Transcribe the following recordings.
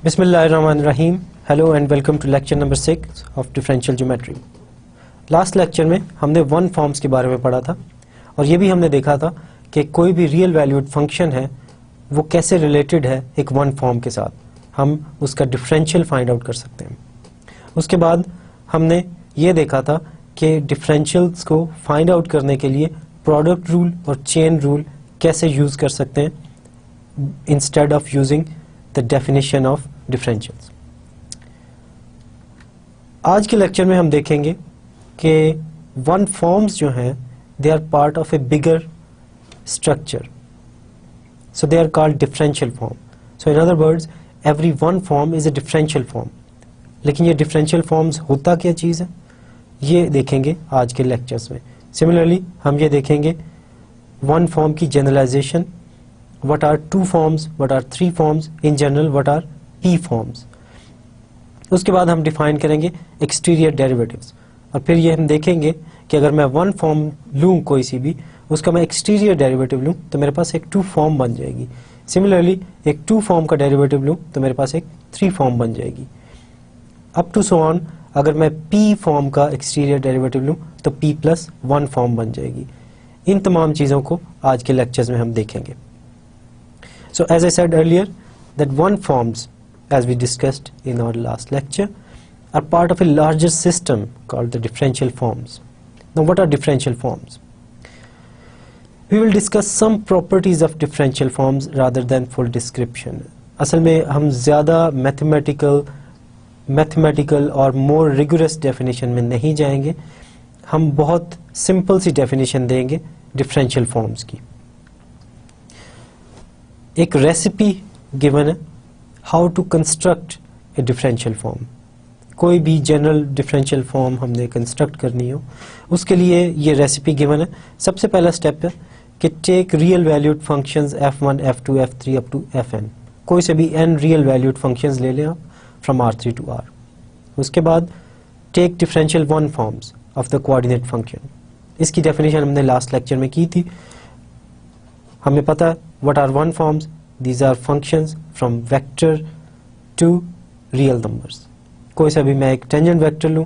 बिस्मिल्लाहिर्रहमानिर्रहीम। Hello and welcome to lecture number 6 of differential geometry. Last lecture में हमने one forms के बारे में पढ़ा था और ये भी हमने देखा था कि कोई भी रियल वैल्यूड फंक्शन है वो कैसे रिलेटेड है एक वन फॉर्म के साथ, हम उसका डिफरेंशियल फाइंड आउट कर सकते हैं। उसके बाद हमने ये देखा था कि डिफरेंशियल्स को फाइंड आउट करने के लिए प्रोडक्ट रूल और चेन रूल कैसे यूज़ कर सकते हैं instead of using the definition of differentials. आज के लेक्चर में हम देखेंगे कि वन फॉर्म्स जो हैं they are part of a bigger structure, so they are called differential form. So in other words every one form is a differential form. लेकिन ये डिफरेंशियल फॉर्म्स होता क्या चीज़ है ये देखेंगे आज के लेक्चर्स में। सिमिलरली हम ये देखेंगे वन फॉर्म की generalisation, what are two forms, what are three forms, in general what are p forms। उसके बाद हम डिफाइन करेंगे एक्सटीरियर डेरिवेटिव्स और फिर ये हम देखेंगे कि अगर मैं वन फॉर्म लूँ कोई सी भी, उसका मैं एक्सटीरियर डेरिवेटिव लूँ तो मेरे पास एक टू फॉर्म बन जाएगी। सिमिलरली एक टू फॉर्म का डेरिवेटिव लूँ तो मेरे पास एक थ्री फॉर्म बन जाएगी। अप टू सो ऑन अगर मैं p फॉर्म का एक्सटीरियर डेरिवेटिव लूँ तो p प्लस वन फॉर्म बन जाएगी। इन तमाम चीज़ों को आज के लेक्चर्स में हम देखेंगे। So as I said earlier that one forms, as we discussed in our last lecture, are part of a larger system called the differential forms. Now what are differential forms? We will discuss some properties of differential forms rather than full description. असल में हम ज़्यादा mathematical और more rigorous definition में नहीं जाएंगे, हम बहुत simple सी definition देंगे differential forms की। एक रेसिपी गिवन है how to construct a differential form. कोई भी जनरल डिफरेंशियल फॉर्म हमने कंस्ट्रक्ट करनी हो उसके लिए ये रेसिपी गिवन है। सबसे पहला स्टेप है कि take real valued functions f1 f2 f3 up to fn। कोई से भी n रियल वैल्यूड फंक्शंस ले लें आप फ्रॉम r3 टू r। उसके बाद take differential one forms of the coordinate function. इसकी डेफिनेशन हमने लास्ट लेक्चर में की थी। हमें पता है what are one forms? These are functions from vector to real numbers। कोई सा भी मैं एक टेंजेंट वेक्टर लूँ,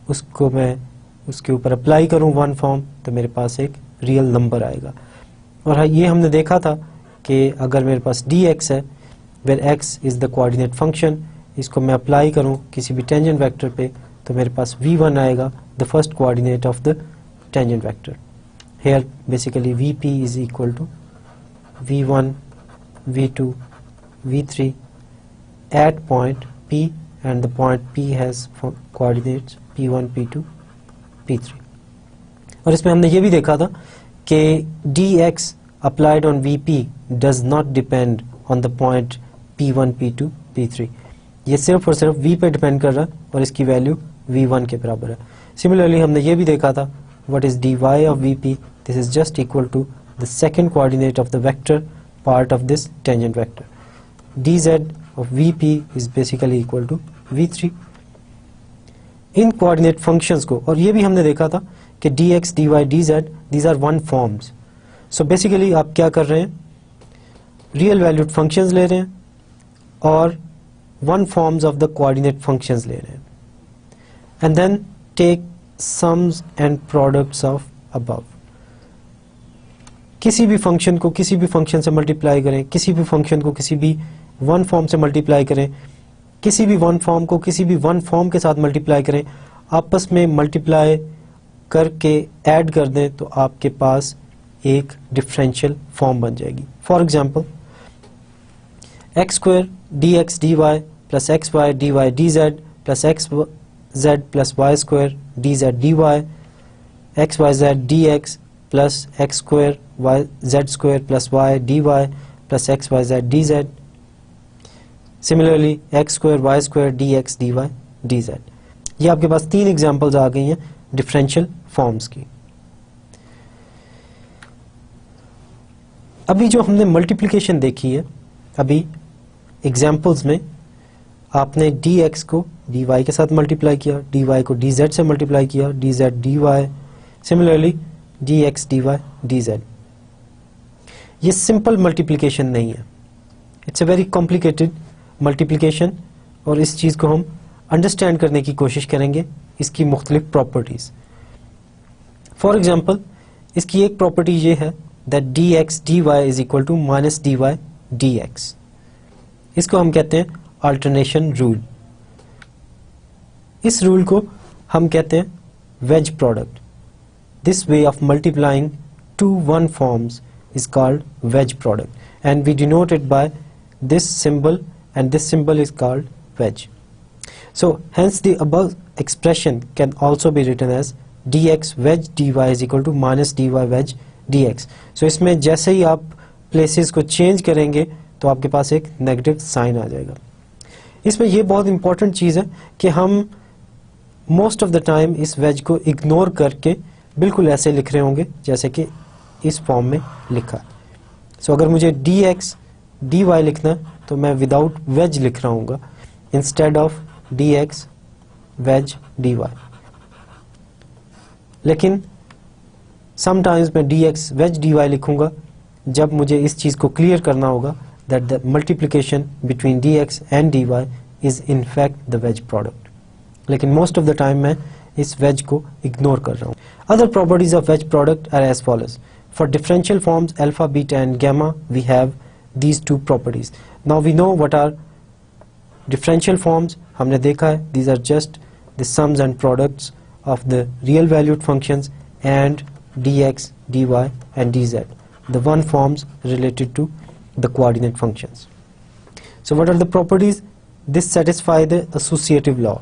उसको मैं उसके ऊपर अप्लाई करूँ वन फॉर्म तो मेरे पास एक रियल नंबर आएगा। और ये हमने देखा था कि अगर मेरे पास dx है where x is the coordinate function, इसको मैं अप्लाई करूँ किसी भी टेंजेंट वेक्टर पे तो मेरे पास v1 आएगा, the first coordinate of the tangent vector। Here basically vp is equal to v1, v2, v3 at point p and the point p has coordinates p1, p2, p3। और इसमें हमने ये भी देखा था कि dx applied on vp does not depend on the point p1, p2, p3। ये सिर्फ और सिर्फ v पे डिपेंड कर रहा है और इसकी वैल्यू v1 के बराबर है। सिमिलरली हमने ये भी देखा था what is dy of vp, this is just equal to the second coordinate of the vector part of this tangent vector। dz of vp is basically equal to v3। In coordinate functions को, और ये भी हमने देखा था कि dx, dy, dz these are one forms। so basically आप क्या कर रहे हैं, real valued functions ले रहे हैं और one forms of the coordinate functions ले रहे हैं and then take sums and products of above। किसी भी फंक्शन को किसी भी फंक्शन से मल्टीप्लाई करें, किसी भी फंक्शन को किसी भी वन फॉर्म से मल्टीप्लाई करें, किसी भी वन फॉर्म को किसी भी वन फॉर्म के साथ मल्टीप्लाई करें, आपस में मल्टीप्लाई करके ऐड कर दें तो आपके पास एक डिफरेंशियल फॉर्म बन जाएगी। For example X square D x D Y plus X Y D Y D Z plus X Z plus Y square D Z D Y X Y Z D x plus X square Y Z square plus Y D Y plus X Y Z D Z. Similarly X square Y square D x D Y D Z. ये आपके पास तीन examples आ गई हैं differential forms की। अभी जो हमने multiplication देखी है, अभी एग्जांपल्स में आपने dx को dy के साथ मल्टीप्लाई किया, dy को dz से मल्टीप्लाई किया, dz dy, similarly dx dy dz। ये सिंपल मल्टीप्लिकेशन नहीं है, it's a very complicated multiplication और इस चीज़ को हम अंडरस्टैंड करने की कोशिश करेंगे, इसकी मुख्तलिफ प्रॉपर्टीज़। फॉर एग्जाम्पल इसकी एक प्रॉपर्टी ये है that D x D Y is equal to minus D Y D X. इसको हम कहते हैं अल्टरनेशन रूल। इस रूल को हम कहते हैं wedge product. This way of multiplying two one forms is called wedge product, and we denote it by this symbol, and this symbol is called wedge. So hence the above expression can also be written as dx wedge dy is equal to minus dy wedge dx. So इसमें जैसे ही आप places को change करेंगे तो आपके पास एक negative sign आ जाएगा। इसमें ये बहुत इंपॉर्टेंट चीज़ है कि हम मोस्ट ऑफ द टाइम इस वेज को इग्नोर करके बिल्कुल ऐसे लिख रहे होंगे जैसे कि इस फॉर्म में लिखा। सो अगर मुझे डी एक्स डी वाई लिखना तो मैं विदाउट वेज लिख रहा हूँ instead of D x wedge D Y. लेकिन समटाइम्स मैं D x wedge D Y लिखूंगा जब मुझे इस चीज़ को क्लियर करना होगा that the multiplication between D X and D Y is in fact the wedge product. लेकिन मोस्ट ऑफ द टाइम मैं इस वेज को इग्नोर कर रहा हूँ। Other properties of wedge product are as follows. For differential forms alpha, beta and gamma, we have these two properties. Now we know what are differential forms. हमने देखा है these are just the sums and products of the real valued functions and dx, dy and dz, the one forms related to the coordinate functions. So what are the properties? This satisfy the associative law.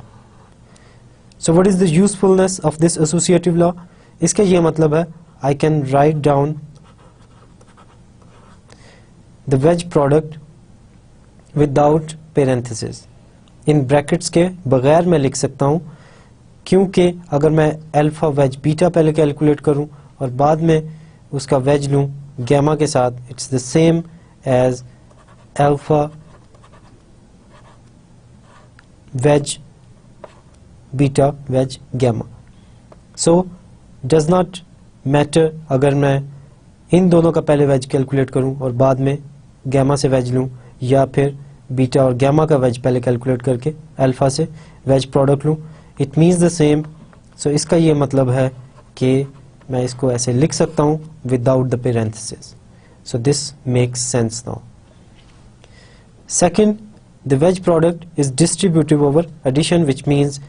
So what is the usefulness of this associative law? इसका ये मतलब है I can write down the wedge product without parentheses. In brackets के बगैर मैं लिख सकता हूँ, क्योंकि अगर मैं अल्फा वेज बीटा पहले कैलकुलेट करूँ और बाद में उसका वेज लूँ गैमा के साथ, it's the same as alpha wedge beta wedge gamma. So does not matter अगर मैं इन दोनों का पहले वेज कैलकुलेट करूं और बाद में गैमा से वेज लूं, या फिर बीटा और गैमा का वेज पहले कैलकुलेट करके अल्फा से वेज प्रोडक्ट लूं, इट मीन्स द सेम. सो इसका ये मतलब है कि मैं इसको ऐसे लिख सकता हूं without the parenthesis. So this makes sense now. Second, the wedge product is distributive over addition, which means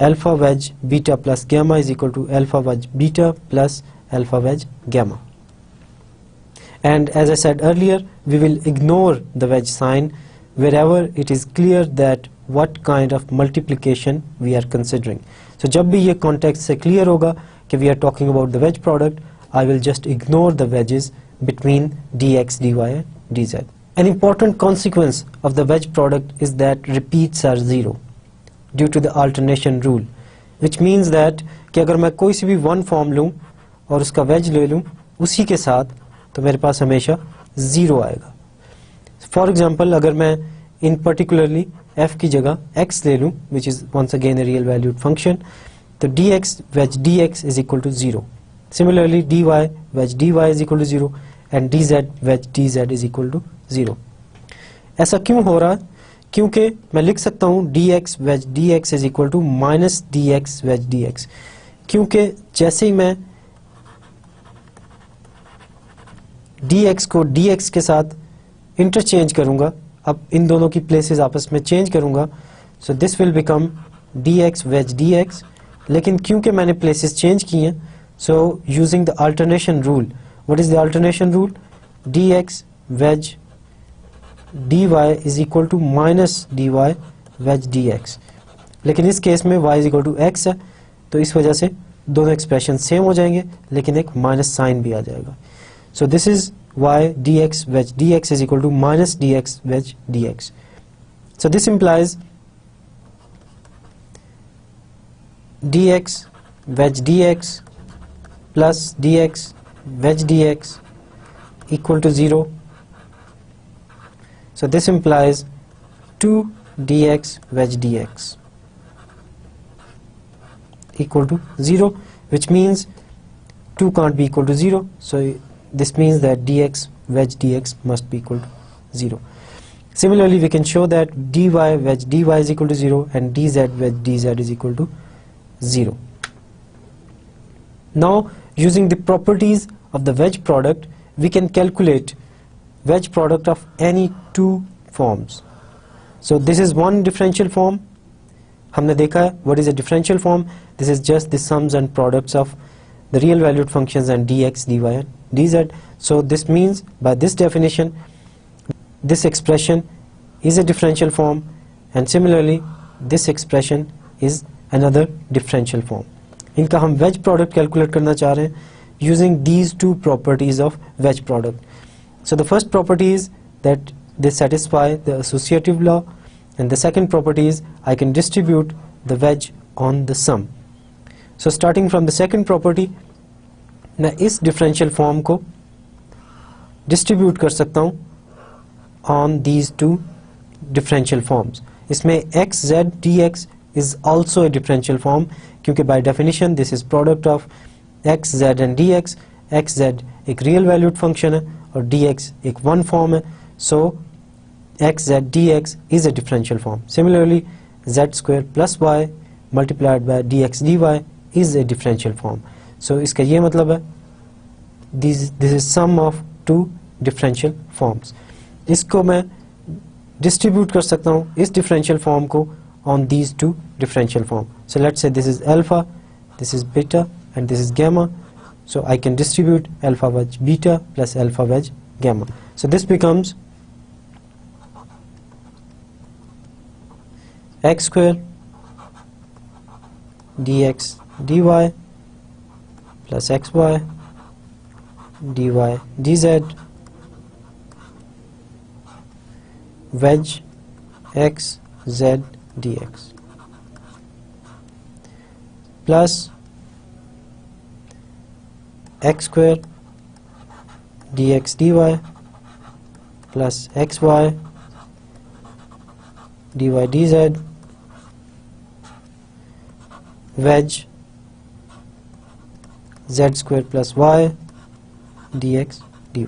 alpha wedge beta plus gamma is equal to alpha wedge beta plus alpha wedge gamma. And as I said earlier, we will ignore the wedge sign wherever it is clear that what kind of multiplication we are considering. So जब भी ये context से clear होगा कि we are talking about the wedge product, I will just ignore the wedges between dx, dy and dz. An important consequence of the wedge product is that repeats are zero due to the alternation rule, which means that कि अगर मैं कोई सी भी one form लूँ और उसका veg ले लूँ उसी के साथ, तो मेरे पास हमेशा ज़ीरो आएगा. फॉर एग्जांपल अगर मैं इन पर्टिकुलरली f की जगह x ले लूँ, which is once again a real valued function, तो dx wedge dx is equal to 0. Similarly dy wedge dy is equal to 0 and dz wedge dz is equal to 0. ऐसा क्यों हो रहा है? क्योंकि मैं लिख सकता हूँ dx wedge dx is equal to minus dx wedge dx, क्योंकि जैसे ही मैं dx को dx के साथ इंटरचेंज करूँगा, अब इन दोनों की प्लेसेस आपस में चेंज करूँगा, so this will become dx wedge dx. लेकिन क्योंकि मैंने प्लेसेस चेंज की हैं, so using the alternation rule, what is the alternation rule? dx wedge dy is equal to minus dy wedge dx. लेकिन इस केस में y is equal to x है, तो इस वजह से दोनों एक्सप्रेशन सेम हो जाएंगे, लेकिन एक माइनस साइन भी आ जाएगा. सो this is y dx wedge dx is equal to minus dx wedge dx. So this implies dx wedge dx plus dx wedge dx equal to 0. So this implies 2 dx wedge dx equal to 0, which means 2 can't be equal to 0. So this means that dx wedge dx must be equal to 0. Similarly, we can show that dy wedge dy is equal to 0 and dz wedge dz is equal to 0. Now, using the properties of the wedge product, we can calculate wedge product of any two forms. So this is one differential form. हमने देखा है what is a differential form. This is just the sums and products of the real valued functions and dx, dy and dz. So this means by this definition this expression is a differential form, and similarly this expression is another differential form. इनका हम wedge product calculate करना चाह रहे हैं using these two properties of wedge product. So the first property is that they satisfy the associative law, and the second property is I can distribute the wedge on the sum. So starting from the second property, मैं इस differential form को distribute कर सकता हूँ on these two differential forms. इसमें xz dx is also a differential form, क्योंकि by definition this is product of xz and dx. xz एक real valued function है और dx एक one form है, so xz dx is a differential form. Similarly, z square plus y multiplied by dx dy is a differential form. So इसका ये मतलब है this is sum of two differential forms. इसको मैं distribute कर सकता हूँ इस differential form को on these two differential form. So let's say this is alpha, this is beta, and this is gamma. So I can distribute alpha wedge beta plus alpha wedge gamma. So this becomes x square dx dy plus xy dy dz wedge x z dx plus x square dx dy plus xy dy dz wedge z square plus y dx dy.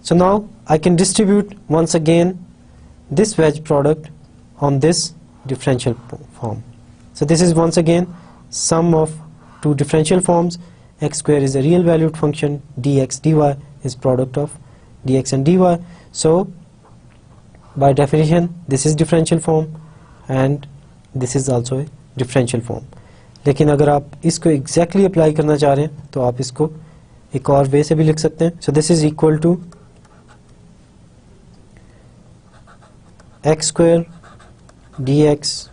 So now I can distribute once again this wedge product on this differential form. So this is once again sum of two differential forms. X square is a real valued function, dx dy is product of dx and dy. So by definition this is differential form and this is also a differential form. लेकिन अगर आप इसको exactly apply करना चाह रहे हैं तो आप इसको एक और वे से भी लिख सकते हैं. So this is equal to x square dx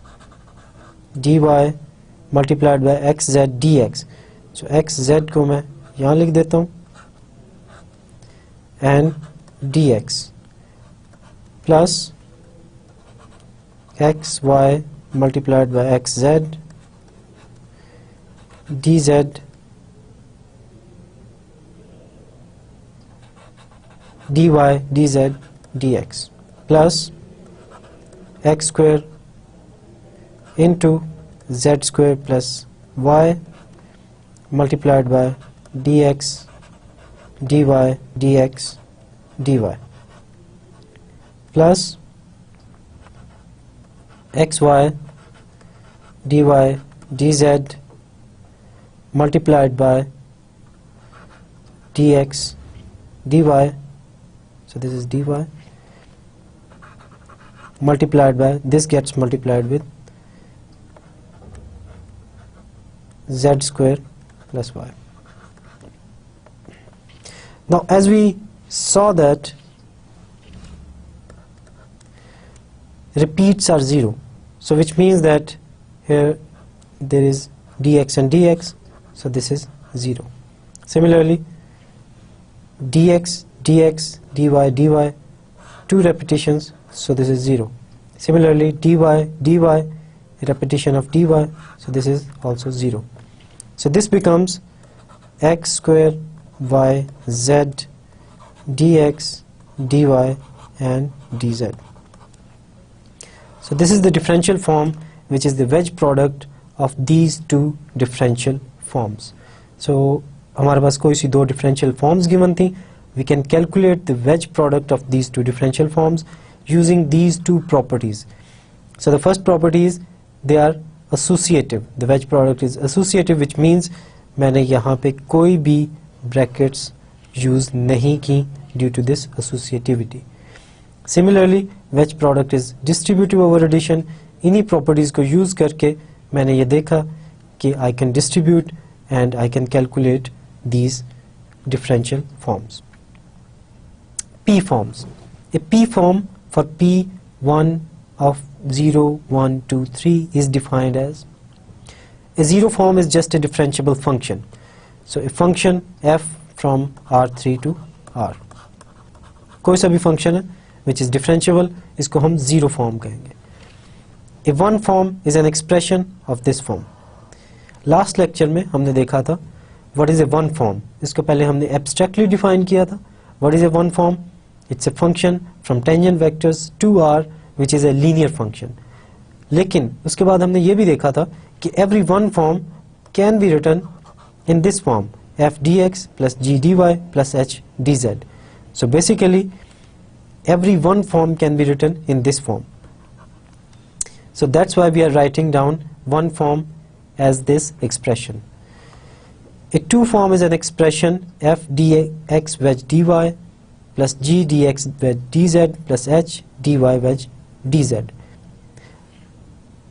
dy multiplied by xz dx. So xz को मैं यहाँ लिख देता हूँ and dx plus xy multiplied by xz dz dy dz dx plus x square into z square plus y multiplied by dx dy dx dy plus xy dy dz multiplied by dx dy. So this is dy multiplied by, this gets multiplied with z square plus y. Now as we saw that repeats are 0, so which means that here there is dx and dx, so this is 0. Similarly dx dx dy dy, two repetitions, so this is 0. Similarly dy dy, repetition of dy, so this is also 0. So this becomes x square y z dx dy and dz. So this is the differential form, which is the wedge product of these two differential forms. So हमारे पास कोई सी दो differential forms given थी, we can calculate the wedge product of these two differential forms using these two properties. So the first property is they are associative. The wedge product is associative, which means मैंने यहाँ पे कोई भी brackets use नहीं की due to this associativity. Similarly, wedge product is distributive over addition. इन्हीं properties को use करके मैंने ये देखा कि I can distribute and I can calculate these differential forms. P forms. A P form for P1 of 0, 1, 2, 3 is defined as a zero form is just a differentiable function. So a function f from R3 to R. कोई सा भी function है which is differentiable, इसको हम zero form कहेंगे. A one form is an expression of this form. Last lecture में हमने देखा था what is a one form. इसको पहले हमने abstractly define किया था. What is a one form? It's a function from tangent vectors to R which is a linear function. लेकिन उसके बाद हमने ये भी देखा था कि every one form can be written in this form f dx plus g dy plus h dz. So basically every one form can be written in this form. So that's why we are writing down one form as this expression. A two form is an expression f dx wedge dy plus g dx wedge dz plus h dy wedge dz.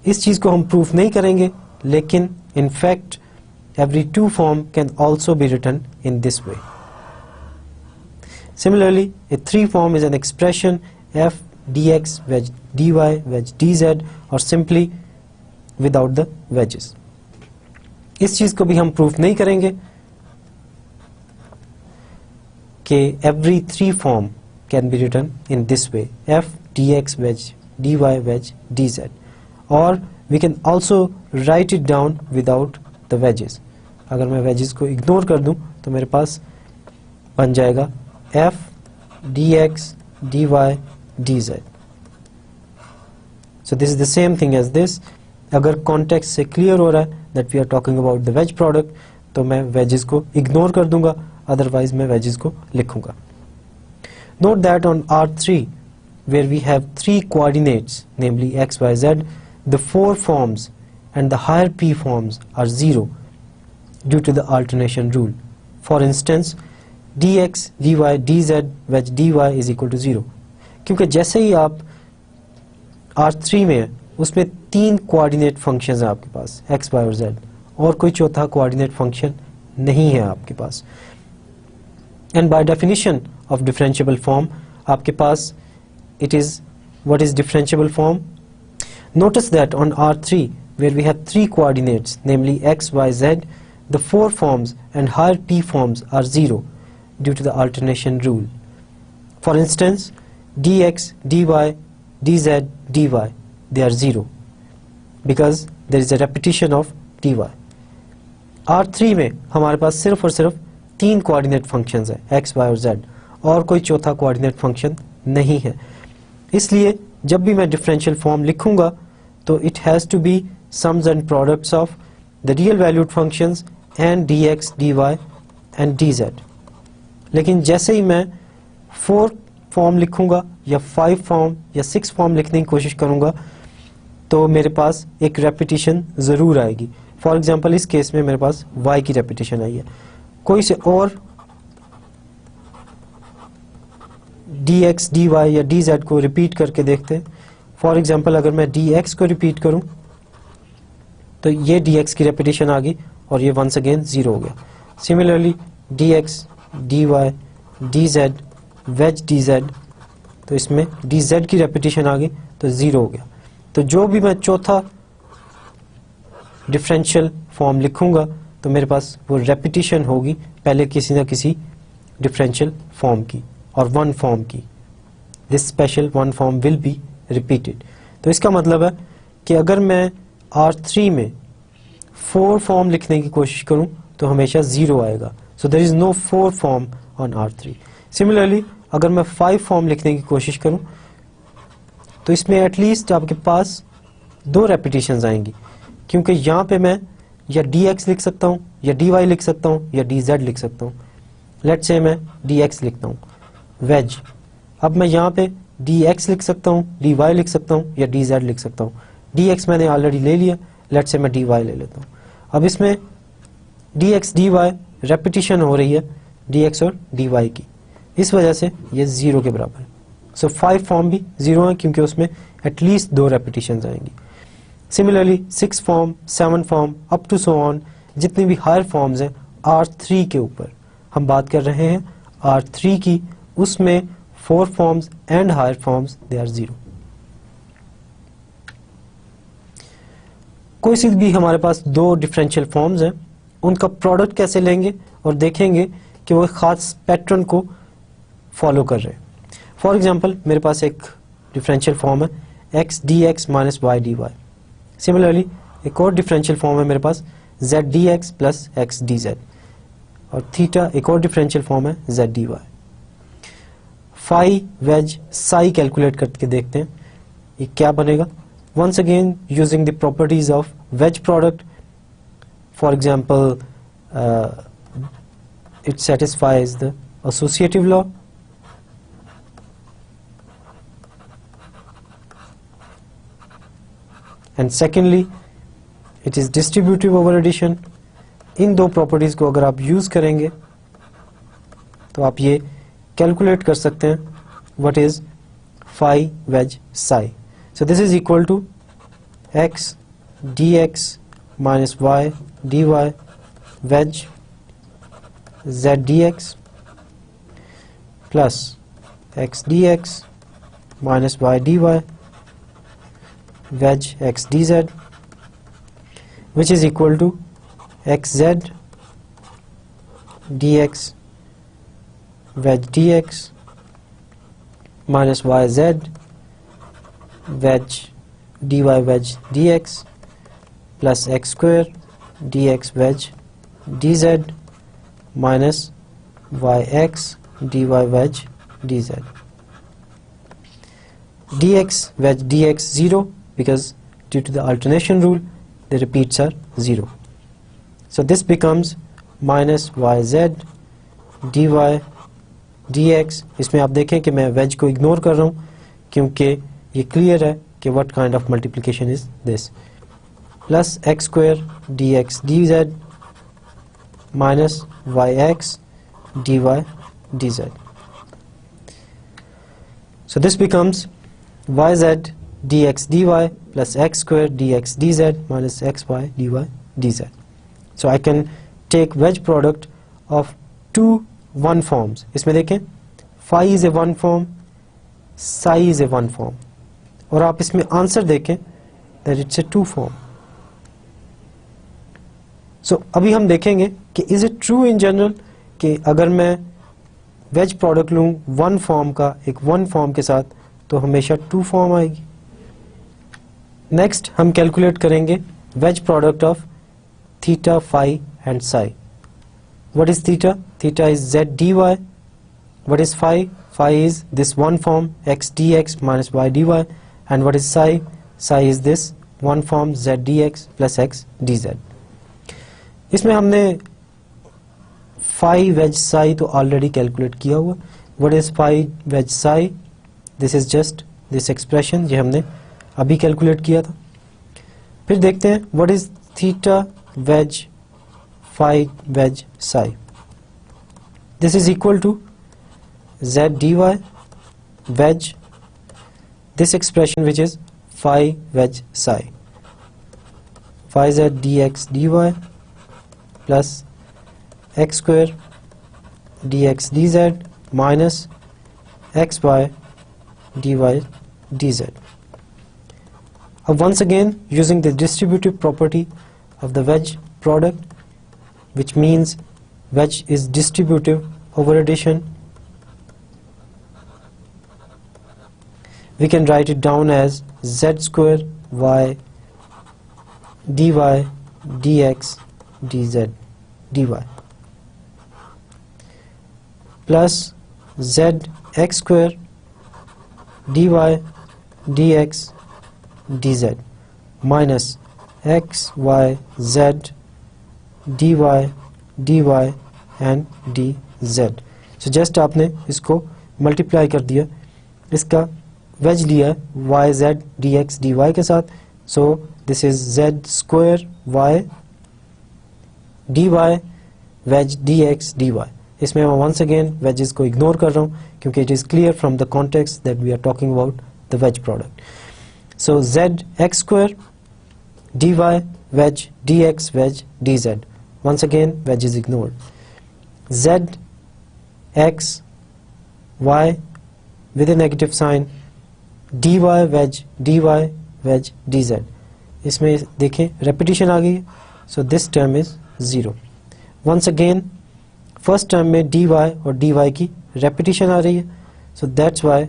इस चीज को हम proof नहीं करेंगे, लेकिन in fact every two form can also be written in this way. Similarly, a three form is an expression f dx wedge dy wedge dz or simply without the wedges. इस चीज को भी हम proof नहीं करेंगे कि every three form can be written in this way f dx wedge dy wedge dz, or we can also write it down without the wedges. अगर मैं wedges को ignore कर दूं तो मेरे पास बन जाएगा f dx dy dz. So this is the same thing as this. अगर context से clear हो रहा है that we are talking about the wedge product, तो मैं wedges को ignore कर दूंगा, otherwise मैं wedges को लिखूंगा. Note that on R3 where we have three coordinates, namely x, y, z, the four forms and the higher p forms are zero due to the alternation rule. For instance, dx, dy, dz, wedge dy is equal to 0. क्योंकि जैसे ही आप R3 में उसमें तीन coordinate functions हैं आपके पास x, y और z, और कोई चौथा कोऑर्डिनेट फंक्शन नहीं है आपके पास. And by definition of differentiable form, आपके पास it is what is differentiable form. Notice that on R3 where we have three coordinates, namely x, y, z, the four forms and higher p forms are 0 due to the alternation rule. For instance, dx, dy, dz, dy, they are 0 because there is a repetition of dy. R3 में हमारे पास सिर्फ और सिर्फ तीन coordinate functions हैं x, y और z, और कोई चौथा कोऑर्डिनेट फंक्शन नहीं है. इसलिए जब भी मैं डिफरेंशियल फॉर्म लिखूंगा तो it has to be sums and products of the real valued functions and dx, dy and dz. लेकिन जैसे ही मैं 4 फॉर्म लिखूंगा या 5 फॉर्म या 6 फॉर्म लिखने की कोशिश करूंगा तो मेरे पास एक रेपिटेशन ज़रूर आएगी. फॉर एग्जांपल इस केस में मेरे पास y की रेपिटेशन आई है. कोई से और dx, dy या dz को रिपीट करके देखते हैं. फॉर एग्जांपल अगर मैं dx को रिपीट करूं तो ये dx की रेपिटेशन आ गई और ये वंस अगेन 0 हो गया. Similarly dx, dy, dz, wedge dz, तो इसमें dz की रेपिटेशन आ गई तो 0 हो गया. तो जो भी मैं चौथा डिफरेंशियल फॉर्म लिखूंगा तो मेरे पास वो रेपिटेशन होगी पहले किसी ना किसी डिफरेंशियल फॉर्म की और वन फॉर्म की. This special one form will be repeated. तो इसका मतलब है कि अगर मैं R3 में 4 फॉर्म लिखने की कोशिश करूं तो हमेशा 0 आएगा. So there is no 4 form on R3. Similarly अगर मैं 5 फॉर्म लिखने की कोशिश करूं तो इसमें एटलीस्ट आपके पास 2 रेपिटेशंस आएंगी, क्योंकि यहाँ पे मैं या dx लिख सकता हूँ या dy लिख सकता हूँ या dz लिख सकता हूँ. लेट्स से मैं dx लिखता हूँ, वेज। अब मैं यहाँ पे dx लिख सकता हूँ, dy लिख सकता हूँ या dz लिख सकता हूँ। dx मैंने ऑलरेडी ले लिया, लेट्स से मैं dy ले लेता हूँ। अब इसमें dx dy रेपिटेशन हो रही है dx और dy की, इस वजह से ये 0 के बराबर है। सो 5 फॉर्म भी 0 है क्योंकि उसमें एटलीस्ट 2 रेपिटेशंस आएंगी। Similarly 6 form, 7 form up to so on, जितनी भी हायर फॉर्म्स हैं R3 के ऊपर हम बात कर रहे हैं R3 की, उसमें 4 forms and higher forms they are 0। कोई सी भी हमारे पास 2 डिफरेंशियल फॉर्म्स हैं, उनका प्रोडक्ट कैसे लेंगे और देखेंगे कि वो खास पैटर्न को फॉलो कर रहे हैं। फॉर एग्जांपल मेरे पास एक डिफरेंशियल फॉर्म है x dx minus y dy। Similarly एक और डिफरेंशियल फॉर्म है मेरे पास z dx plus x dz, और थीटा एक और डिफरेंशियल फॉर्म है z dy। Phi wedge psi calculate करके देखते हैं ये क्या बनेगा। once again using the properties of wedge product, for example it satisfies the associative law, and secondly it is distributive over addition। In 2 properties को अगर आप यूज करेंगे तो आप ये कैलकुलेट कर सकते हैं what is phi wedge psi. So this is equal to x dx minus y dy wedge z dx plus x dx minus y dy wedge x dz, which is equal to xz dx wedge dx minus yz wedge dy wedge dx plus x square dx wedge dz minus yx dy wedge dz। dx wedge dx 0 because due to the alternation rule the repeats are 0, so this becomes minus yz dy dx। इसमें आप देखें कि मैं wedge को ignore कर रहा हूँ क्योंकि ये क्लियर है कि what kind of multiplication is this, plus X square D x D Z minus Y X D Y D Z. So this becomes Y Z D x D Y plus X square D x D Z minus X Y D Y D Z. So I can take wedge product of 2 1 forms. इसमें देखें phi is a 1 form, psi is a 1 form, और आप इसमें answer देखें that it's a 2 form. सो अभी हम देखेंगे कि is it true in general कि अगर मैं वेज प्रोडक्ट लूं 1 फॉर्म का एक 1 फॉर्म के साथ तो हमेशा 2 फॉर्म आएगी। नेक्स्ट हम कैलकुलेट करेंगे wedge product of theta phi and psi. What is theta? Theta is z D y. What is phi? Phi is this 1 form x d x minus y D y, and what is psi? Psi is this 1 form z dx plus x dz। इसमें हमने phi wedge psi तो already calculate किया हुआ। what is phi wedge psi? this is just this expression जो हमने अभी calculate किया था। फिर देखते हैं what is theta wedge phi wedge psi। this is equal to z dy wedge this expression which is phi wedge psi, phi z dx dy plus x square dx dz minus xy dy dz। Once again using the distributive property of the wedge product, which means wedge is distributive over addition, we can write it down as z square y dy dx dz dy plus z x square dy dx dz minus x y z dy dy and d Z. So just आपने इसको multiply कर दिया, इसका wedge लिया है y Z D x D y के साथ। So this is z square y D y wedge D x D y. इसमें मैं वंस अगेन वेजेस को इग्नोर कर रहा हूँ क्योंकि it is clear from the context that we are talking about the wedge product. So z x square dy wedge dx wedge dz. Once again wedge is ignored. Z x y with a negative sign dy wedge dy wedge dz. इसमें देखें repetition आ गई, so this term is 0. Once again first term में dy और dy की repetition आ रही है, so that's why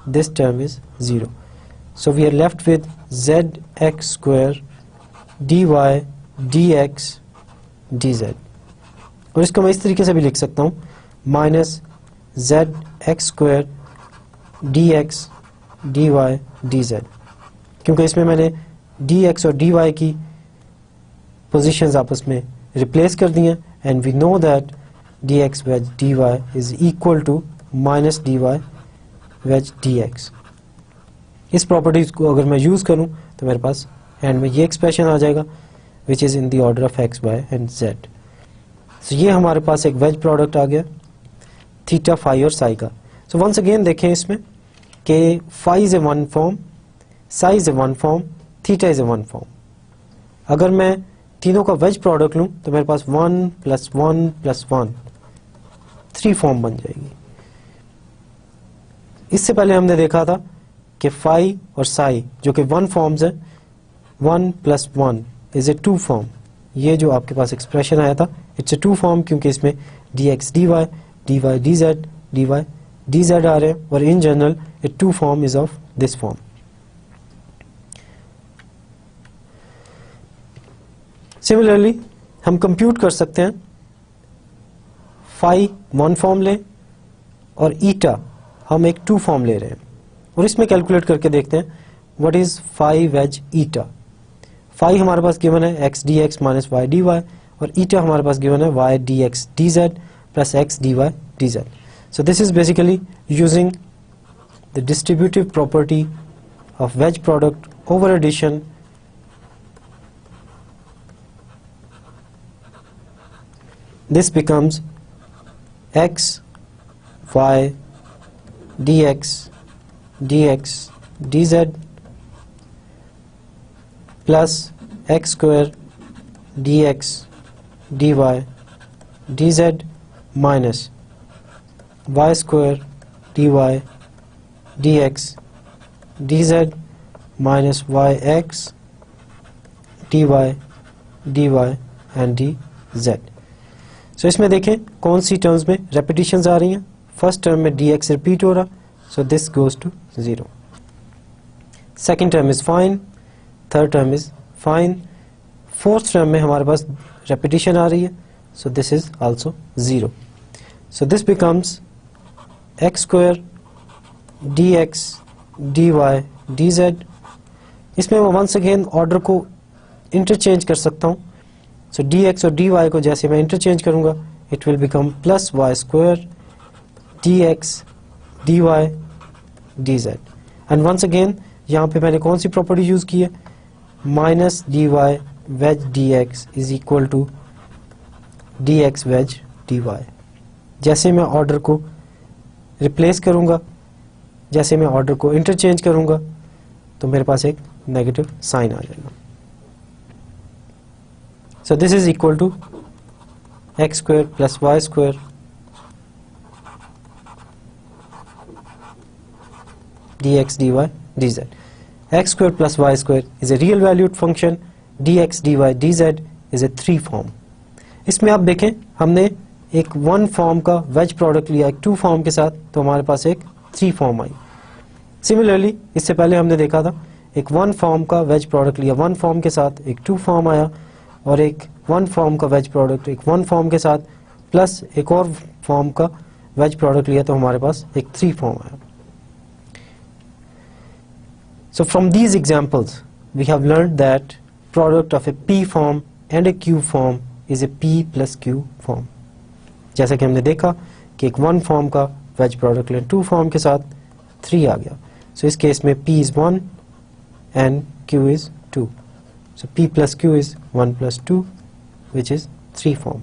this term is 0. So we are left with z x square dy dx dz, और इसको मैं इस तरीके से भी लिख सकता हूँ minus z x square D x D Y D z, क्योंकि इसमें मैंने डी एक्स और डी वाई की पोजिशंस आपस में रिप्लेस कर दी हैं and we know that D x wedge D Y is equal to minus D y wedge D x. इस प्रॉपर्टीज को अगर मैं यूज़ करूँ तो मेरे पास एंड में ये एक्सप्रेशन आ जाएगा which is in the order of X Y and Z. So ये हमारे पास एक वेज प्रोडक्ट आ गया थीटा फाई और साई का। सो वंस अगेन देखें इसमें कि phi is a one form, psi is a one form, theta is a one form. अगर मैं तीनों का वेज प्रोडक्ट लूँ तो मेरे पास 1 + 1 + 1 3 फॉर्म बन जाएगी। इससे पहले हमने देखा था कि फाई और साई जो कि वन फॉर्म्स है, 1 + 1 इज ए 2 फॉर्म। ये जो आपके पास एक्सप्रेशन आया था इट्स ए 2 फॉर्म क्योंकि इसमें D x D Y D Z D Y D Z आ रहे हैं, और in general a 2 form is of this form. Similarly हम कंप्यूट कर सकते हैं फाई 1 फॉर्म लें और ईटा हम एक 2 फॉर्म ले रहे हैं, और इसमें कैलकुलेट करके देखते हैं what is phi wedge eta. Phi हमारे पास गिवन है x d x minus y D y, और ईटा हमारे पास गिवन है y D x D Z plus x D Y D Z. So this is basically using the distributive property of wedge product over addition this becomes x y dx dx dz plus x square dx dy dz minus y square dy dx dz minus yx dy dy and dz। सो इसमें देखें कौन सी terms में repetitions आ रही हैं। First term में dx repeat हो रहा, so this goes to 0। Second term is fine, third term is fine, fourth term में हमारे पास रेपिटेशन आ रही है, so this is also 0। So this becomes x square dx dy dz। इसमें मैं वंस अगेन ऑर्डर को इंटरचेंज कर सकता हूँ। सो dx और dy को जैसे मैं इंटरचेंज करूंगा it will become plus Y square dx dy dz। And once again यहाँ पे मैंने कौन सी प्रॉपर्टी यूज की है, minus dy wedge dx is equal to dx wedge dy। जैसे मैं ऑर्डर को रिप्लेस करूंगा, जैसे मैं ऑर्डर को इंटरचेंज करूंगा तो मेरे पास एक नेगेटिव साइन आ जाएगा। So this is equal to x square plus y square dx dy dz. X square plus y square is a real valued function, dx dy dz is a 3 form। इसमें आप देखें हमने एक 1 form का veg product लिया एक 2 form के साथ, तो हमारे पास एक 3 फॉर्म आई। सिमिलरली इससे पहले हमने देखा था एक 1 फॉर्म का वेज प्रोडक्ट लिया 1 फॉर्म के साथ, एक 2 फॉर्म आया, और एक 1 फॉर्म का वेज प्रोडक्ट एक 1 फॉर्म के साथ प्लस एक और फॉर्म का वेज प्रोडक्ट लिया तो हमारे पास एक 3 फॉर्म आया। So from these examples we have learned that product of a P form and a Q form is a P plus Q form। जैसा कि हमने देखा कि एक 1 फॉर्म का वेज प्रोडक्ट लें 2 फॉर्म के साथ 3 आ गया. सो इस केस में P is 1 and Q is 2. So P plus Q is 1 plus 2 which is 3 form.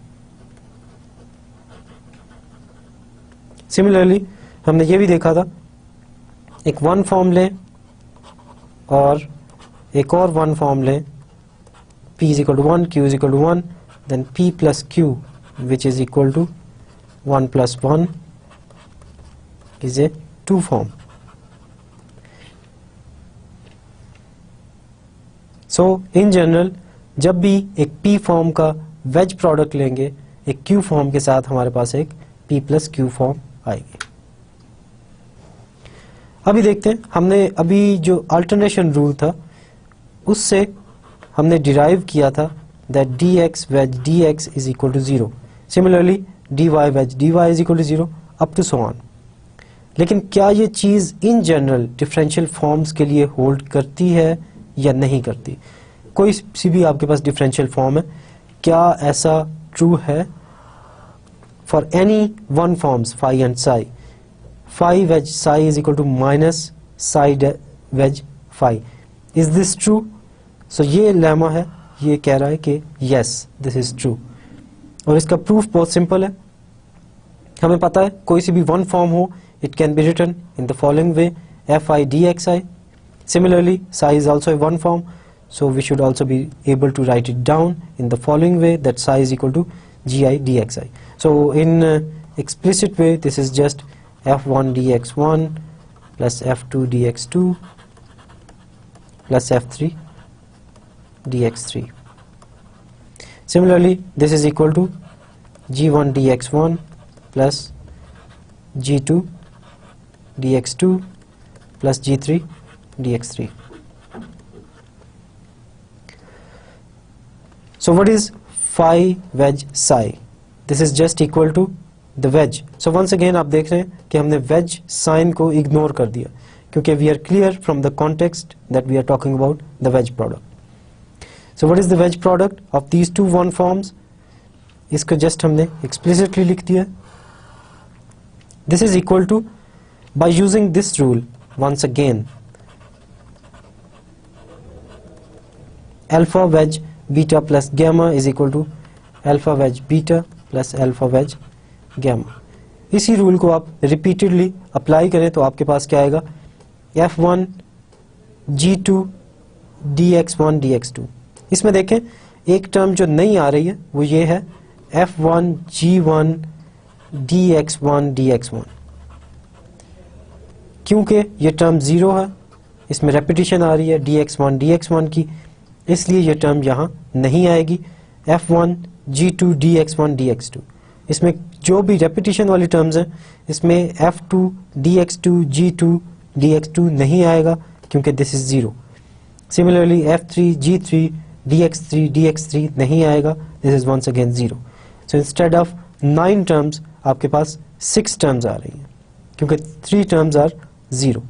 Similarly हमने ये भी देखा था एक 1 फॉर्म लें और एक और 1 फॉर्म लें, P is equal to 1, Q is equal to 1, then P plus Q which is equal to 1 plus 1 is a 2 form. So in general जब भी एक P फॉर्म का वेज प्रोडक्ट लेंगे एक Q फॉर्म के साथ हमारे पास एक P plus Q फॉर्म आएगी. अभी देखते हैं हमने अभी जो अल्टरनेशन रूल था उससे हमने डिराइव किया था that dx wedge dx is equal to 0. Similarly dy wedge dy is equal to 0 up to so on. लेकिन क्या ये चीज़ इन जनरल डिफरेंशियल फॉर्म्स के लिए होल्ड करती है या नहीं करती? कोई सी भी आपके पास डिफरेंशियल फॉर्म है, क्या ऐसा ट्रू है for any 1 forms phi and psi? Phi wedge psi is equal to minus psi wedge phi. Is this true? So ये लेमा है, ये कह रहा है कि yes this is true. और इसका प्रूफ बहुत सिंपल है. हमें पता है कोई सी भी 1 फॉर्म हो it can be written in the following way fi dxi. Similarly psi is also a 1 form, so we should also be able to write it down in the following way that psi is equal to gi dxi. So in explicit way this is just f1 dx1 plus f2 dx2 plus f3 dx3. Similarly this is equal to g1 dx1 plus g2 dx2 plus g3 dx3. So what is phi wedge psi? This is just equal to the wedge. So once again आप देख रहे हैं कि हमने wedge sign को ignore कर दिया क्योंकि we are clear from the context that we are talking about the wedge product. So what is the wedge product of these two 1 forms? इसको just हमने explicitly लिख दिया. This is equal to, by using this rule once again, alpha wedge beta plus gamma is equal to alpha wedge beta plus alpha wedge gamma. इसी rule को आप repeatedly apply करें तो आपके पास क्या आएगा f1 g2 dx1 dx2. इसमें देखें एक टर्म जो नहीं आ रही है वो ये है f1 g1 dx1 dx1. क्योंकि ये टर्म 0 है, इसमें रेपिटेशन आ रही है dx1 की, इसलिए ये टर्म यहाँ नहीं आएगी. f1 g2 dx1 dx2. इसमें जो भी रेपिटेशन वाली टर्म्स हैं इसमें f2 dx2 g2 dx2 नहीं आएगा क्योंकि this is 0. Similarly f3 g3 dx3 dx3 नहीं आएगा, this is once again 0. So instead of 9 terms आपके पास 6 टर्म्स आ रही हैं क्योंकि 3 terms are 0.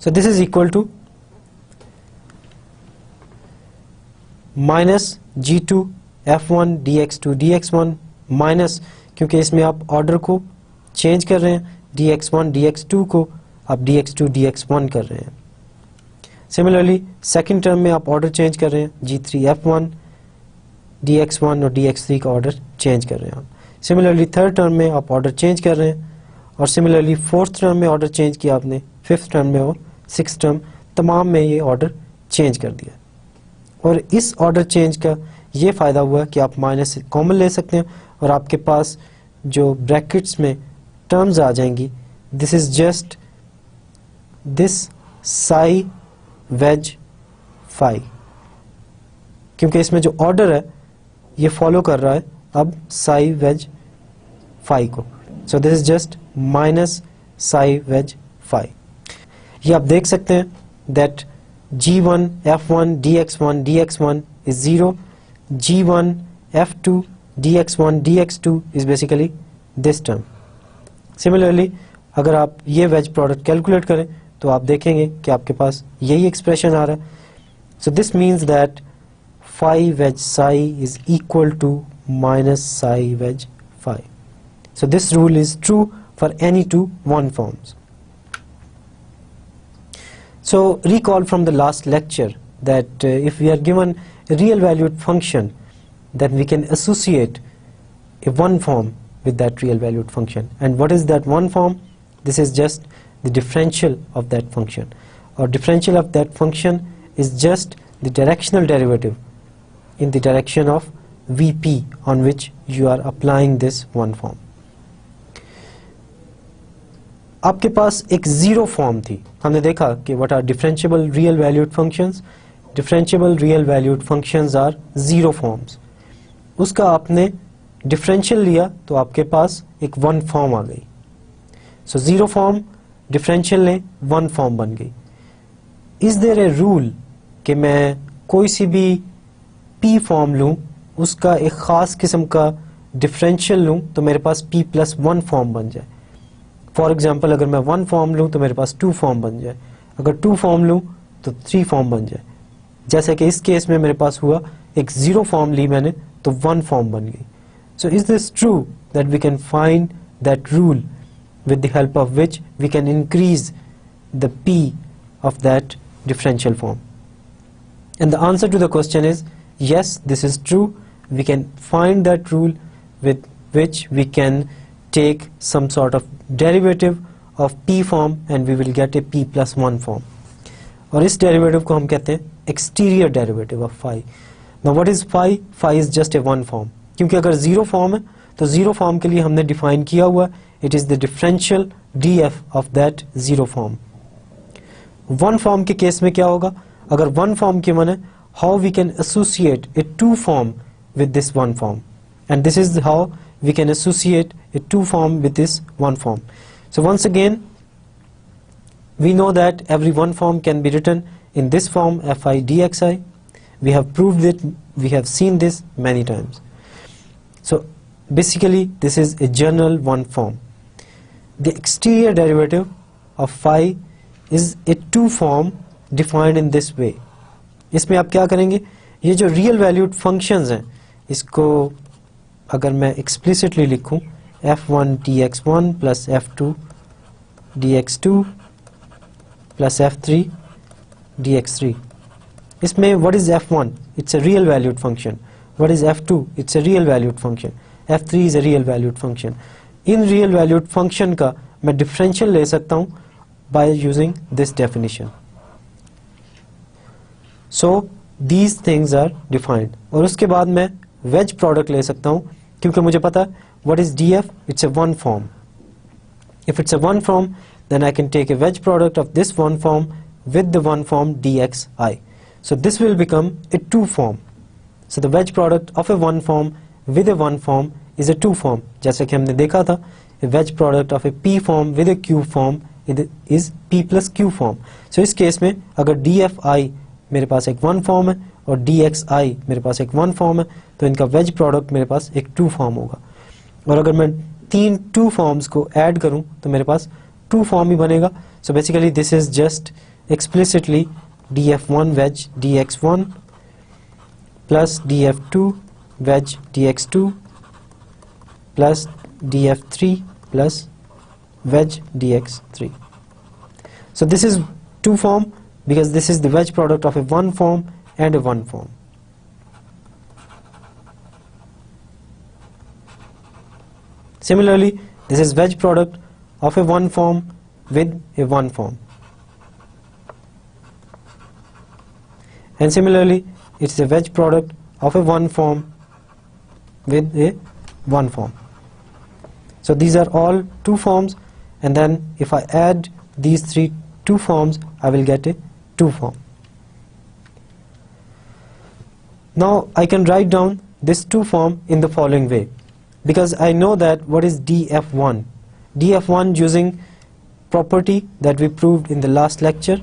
So this is equal to minus g2 f1 dx2 dx1 minus, क्योंकि इसमें आप ऑर्डर को चेंज कर रहे हैं, dx1 dx2 को आप dx2 dx1 कर रहे हैं. सिमिलरली सेकंड टर्म में आप ऑर्डर चेंज कर रहे हैं, g3 f1 dx1 और dx3 का ऑर्डर चेंज कर रहे हैं. सिमिलरली थर्ड टर्म में आप ऑर्डर चेंज कर रहे हैं और सिमिलरली फोर्थ टर्म में ऑर्डर चेंज किया आपने, फिफ्थ टर्म में और सिक्स टर्म तमाम में ये ऑर्डर चेंज कर दिया. और इस ऑर्डर चेंज का ये फ़ायदा हुआ कि आप माइनस कॉमन ले सकते हैं और आपके पास जो ब्रैकेट्स में टर्म्स आ जाएंगी, this is just this psi wedge phi, क्योंकि इसमें जो ऑर्डर है ये फॉलो कर रहा है अब साई वेज फाई को. So this is just minus psi wedge phi. ये आप देख सकते हैं that g1 f1 dx1 dx1 is 0, g1 f2 dx1 dx2 is basically this term. Similarly अगर आप ये वेज प्रोडक्ट कैलकुलेट करें तो आप देखेंगे कि आपके पास यही एक्सप्रेशन आ रहा है. So this means that phi wedge psi is equal to minus psi wedge phi. So this rule is true for any two one forms. So recall from the last lecture that if we are given a real valued function, then we can associate a one form with that real valued function. And what is that one form? This is just the differential of that function, or differential of that function is just the directional derivative in the direction of Vp on which you are applying this one form. आपके पास एक zero form थी, हमने देखा कि what are differentiable real valued functions. Differentiable real valued functions are zero forms. उसका आपने differential लिया तो आपके पास एक वन फॉर्म आ गई. सो जीरो फॉर्म डिफरेंशियल लें, वन फॉर्म बन गई. इज देयर ए रूल कि मैं कोई सी भी पी फॉर्म लूं, उसका एक खास किस्म का डिफरेंशियल लूं तो मेरे पास p प्लस वन फॉर्म बन जाए? फॉर एग्जाम्पल अगर मैं वन फॉर्म लूं तो मेरे पास टू फॉर्म बन जाए, अगर टू फॉर्म लूं तो थ्री फॉर्म बन जाए. जैसे कि इस केस में मेरे पास हुआ, एक जीरो फॉर्म ली मैंने तो वन फॉर्म बन गई. So is this true that we can find that rule with the help of which we can increase the p of that differential form? And the answer to the question is yes, this is true. We can find that rule with which we can take some sort of derivative of p form and we will get a p plus 1 form. और इस derivative को हम कहते हैं exterior derivative of phi. Now what is phi? Phi is just a one form. क्योंकि अगर zero form है तो जीरो फॉर्म के लिए हमने डिफाइन किया हुआ it is the differential df of that zero form. One form के केस में क्या होगा? अगर वन फॉर्म के माने how we can associate a two form with this one form, and this is how we can associate a two form with this one form. So once again we know that every one form can be written in this form fi dxi. We have proved it, we have seen this many times. So basically this is a general one form. The exterior derivative of phi is a two form defined in this way. इसमें आप क्या करेंगे, ये जो real valued functions हैं इसको अगर मैं explicitly लिखूं f1 dx1 plus f2 dx2 plus f3 dx3. इसमें what is f1? It's a real valued function. What is f2? It's a real valued function. f3 is a real valued function. In real valued function का मैं differential ले सकता हूँ by using this definition. So these things are defined. और उसके बाद मैं wedge product ले सकता हूँ क्योंकि मुझे पता है what is df? It's a one form. If it's a one form, then I can take a wedge product of this one form with the one form dxi. So this will become a two form. So the wedge product of a one form with a one form is a two form. जैसे कि हमने देखा था, a wedge product of a p form with a q form is p plus q form. So इस case में अगर dfi मेरे पास एक one form है और dxi मेरे पास एक one form है तो इनका wedge product मेरे पास एक two form होगा. और अगर मैं तीन two forms को add करूं तो मेरे पास two form ही बनेगा. So basically this is just explicitly df1 wedge dx1 plus df2 wedge dx2 plus df3 plus wedge dx3. So this is two form because this is the wedge product of a one form and a one form. Similarly, this is wedge product of a one form with a one form. And similarly, it's a wedge product of a one form with a one form. So these are all two forms, and then if I add these three two forms, I will get a two form. Now I can write down this two form in the following way, because I know that what is df1. df1 using property that we proved in the last lecture,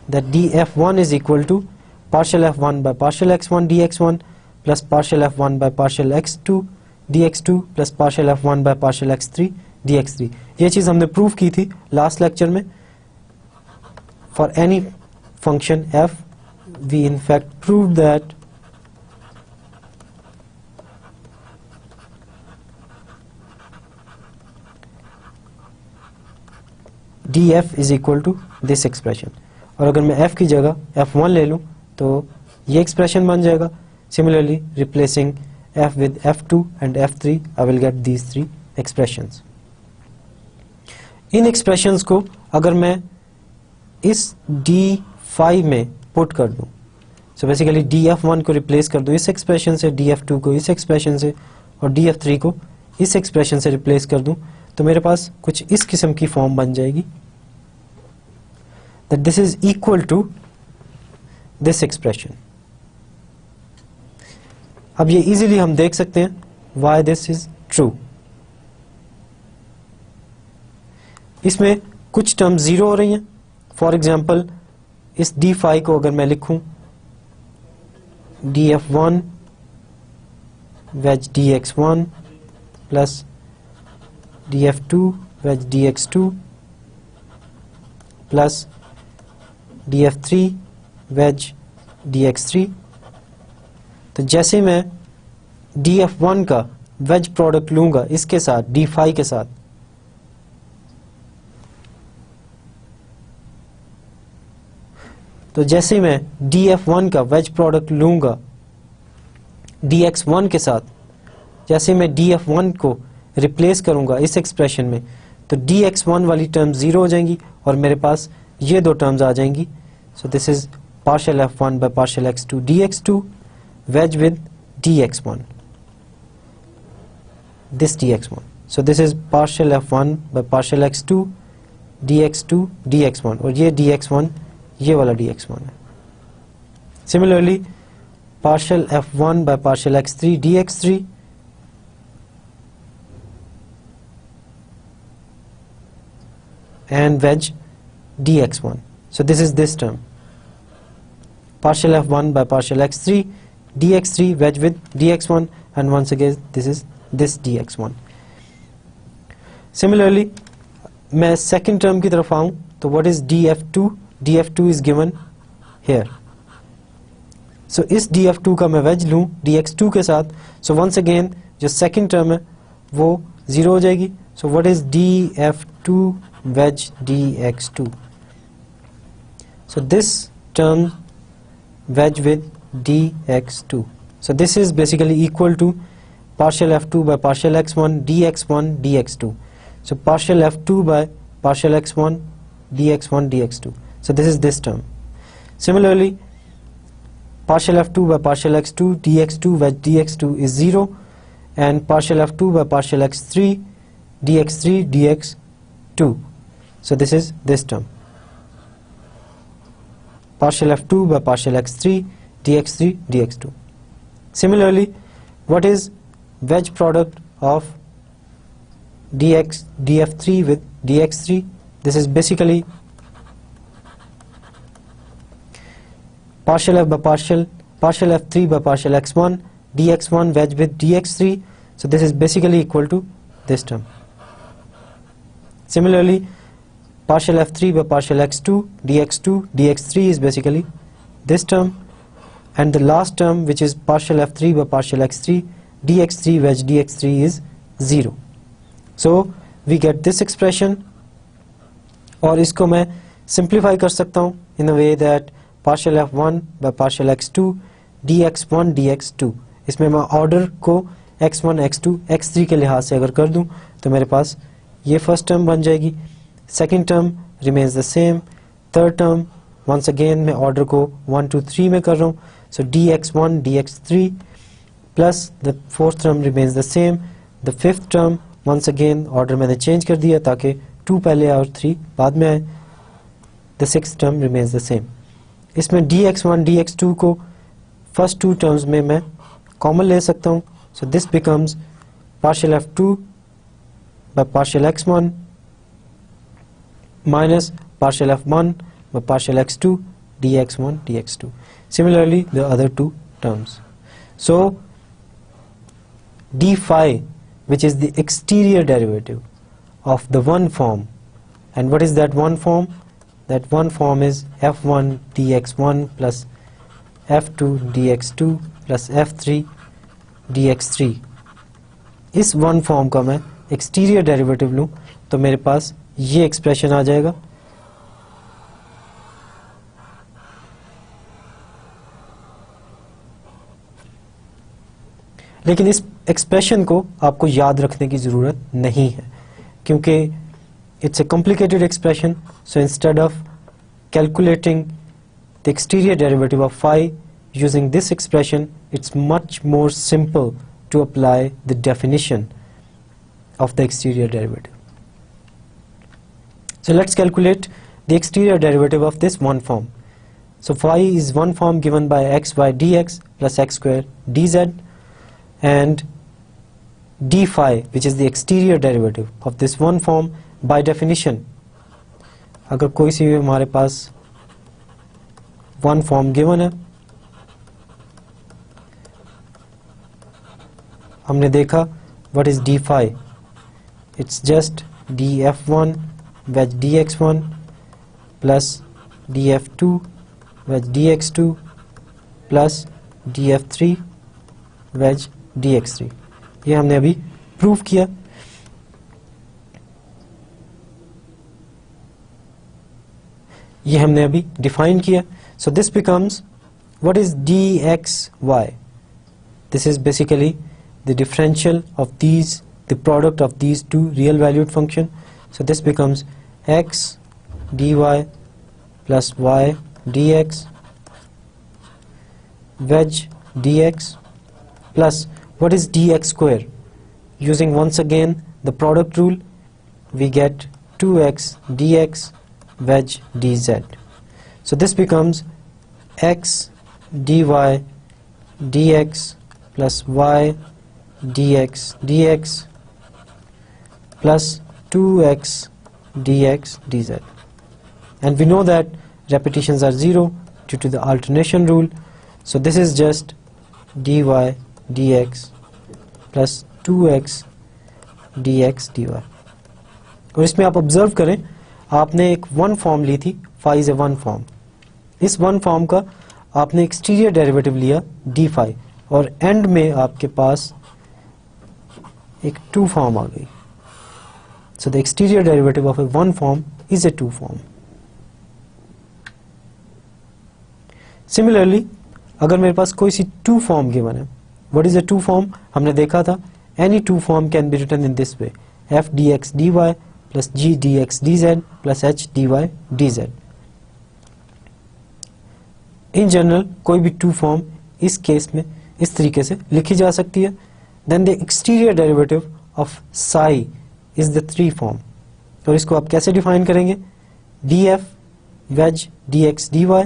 that df1 is equal to partial f1 by partial x1 dx1 plus partial f1 by partial x2 dx2 plus partial f1 by partial x3 dx3. ये चीज़ हमने prove की थी last lecture में. For any function f, we in fact proved that d f is equal to this expression, और अगर मैं f की जगह f1 ले लूँ तो ये एक्सप्रेशन बन जाएगा. Similarly replacing f with f2 and f3 I will get these three expressions. In expressions को अगर मैं इस d5 में पुट कर दूं, सो बेसिकली df1 को रिप्लेस कर दूं इस एक्सप्रेशन से, df2 को इस एक्सप्रेशन से और df3 को इस एक्सप्रेशन से रिप्लेस कर दूं, तो मेरे पास कुछ इस किस्म की फॉर्म बन जाएगी that this is equal to this expression. अब ये इजीली हम देख सकते हैं why this is true. इसमें कुछ टर्म जीरो हो रही हैं. फॉर एग्जाम्पल इस d5 को अगर मैं लिखूं df1 wedge dx1 plus df2 wedge dx2 plus df3 wedge dx3, तो जैसे मैं df1 का वेज प्रोडक्ट लूंगा इसके साथ d5 के साथ, तो जैसे मैं df1 का वेज प्रोडक्ट लूंगा dx1 के साथ, जैसे मैं df1 को रिप्लेस करूंगा इस एक्सप्रेशन में, तो dx1 वाली टर्म जीरो हो जाएंगी और मेरे पास ये दो टर्म्स आ जाएंगी. सो this is partial f1 by partial x2 dx2 wedge with dx1, this dx1. So this is partial f1 by partial x2 dx2 dx1, और ये dx1 ये वाला dx1 है. Similarly partial f1 by partial x3 dx3 and wedge dx1. So this is this term, partial f1 by partial x3 dx3 wedge with dx1, and once again this is this dx1. Similarly मैं second term की तरफ आऊं तो what is df2? df2 is given here. So इस df2 का मैं wedge लूं dx2 के साथ, so once again जो second term है वो जीरो हो जाएगी. So what is df2 wedge dx2? So this term wedge with dx2. So this is basically equal to partial f2 by partial x1 dx1 dx2. So partial f2 by partial x1 dx1 dx2. So this is this term. Similarly partial f2 by partial x2 dx2 wedge dx2 is 0, and partial f2 by partial x3 dx3 dx2. So this is this term, partial f2 by partial x3 dx3 dx2. Similarly what is wedge product of df3 with dx3? This is basically partial f by partial f3 by partial x1 dx1 wedge with dx3. So this is basically equal to this term. Similarly partial f3 by partial x2 dx2 dx3 is basically this term, and the last term which is partial f3 by partial x3 dx3 wedge dx3 is 0. So we get this expression, और इसको मैं simplify कर सकता हूँ in a way that partial f1 by partial x2 dx1 dx2, इसमें मैं order को x1 x2 x3 के लिहाज से अगर कर दूं तो मेरे पास ये फर्स्ट टर्म बन जाएगी, second term remains the same, third term once again मैं ऑर्डर को 1 2 3 में कर रहा हूँ, so dx1 dx3 plus the fourth term remains the same, the fifth term once again order मैंने चेंज कर दिया ताकि 2 पहले आए और 3 बाद में आए, the sixth term remains the same. इसमें dx1 dx2 को फर्स्ट टू टर्म्स में मैं कॉमन ले सकता हूँ, so this becomes partial f2 by partial x1 minus partial f1 by partial x2 dx1 dx2. Similarly the other two terms. So d phi, which is the exterior derivative of the one form, and what is that one form? That one form is f1 dx1 plus f2 dx2 plus f3 dx3. इस one form का मैं exterior derivative लूँ तो मेरे पास ये expression आ जाएगा। लेकिन इस एक्सप्रेशन को आपको याद रखने की ज़रूरत नहीं है क्योंकि it's a complicated expression. So instead of calculating the exterior derivative of phi using this expression, it's much more simple to apply the definition of the exterior derivative. So let's calculate the exterior derivative of this one form. So phi is one form given by xy dx plus x square dz, and d phi, which is the exterior derivative of this one form, by definition अगर कोई सी भी हमारे पास one form given है, हमने देखा what is d phi, it's just df1 wedge dx1 plus df2 wedge dx2 plus df3 wedge dx3। ये हमने अभी प्रूव किया। ये हमने अभी डिफाइन किया। So this becomes, what is dxy? This is basically the differential of these, the product of these two real valued function. So this becomes x dy plus y dx wedge dx plus, what is dx square? Using once again the product rule, we get 2x dx wedge dz. So this becomes x dy dx plus y dx dx plus 2x dx dz. And we know that repetitions are 0 due to the alternation rule. So this is just dy dx plus 2x dx dy. और इसमें आप observe करें, आपने एक one form ली थी, phi is a one form. इस one form का आपने एक्सटीरियर डेरिवेटिव लिया d phi, और एंड में आपके पास एक टू फॉर्म आ गई. So the exterior derivative of a one form is a two form. Similarly अगर मेरे पास कोई सी टू फॉर्म गिवन है, what is a two form? हमने देखा था any two form can be written in this way, f D x D Y plus g D x D Z plus h d Y D z. In general कोई भी to form इस case में इस तरीके से लिखी जा सकती है. Then the exterior derivative of psi is the three form. और इसको आप कैसे डिफाइन करेंगे? D f wedge D x D y.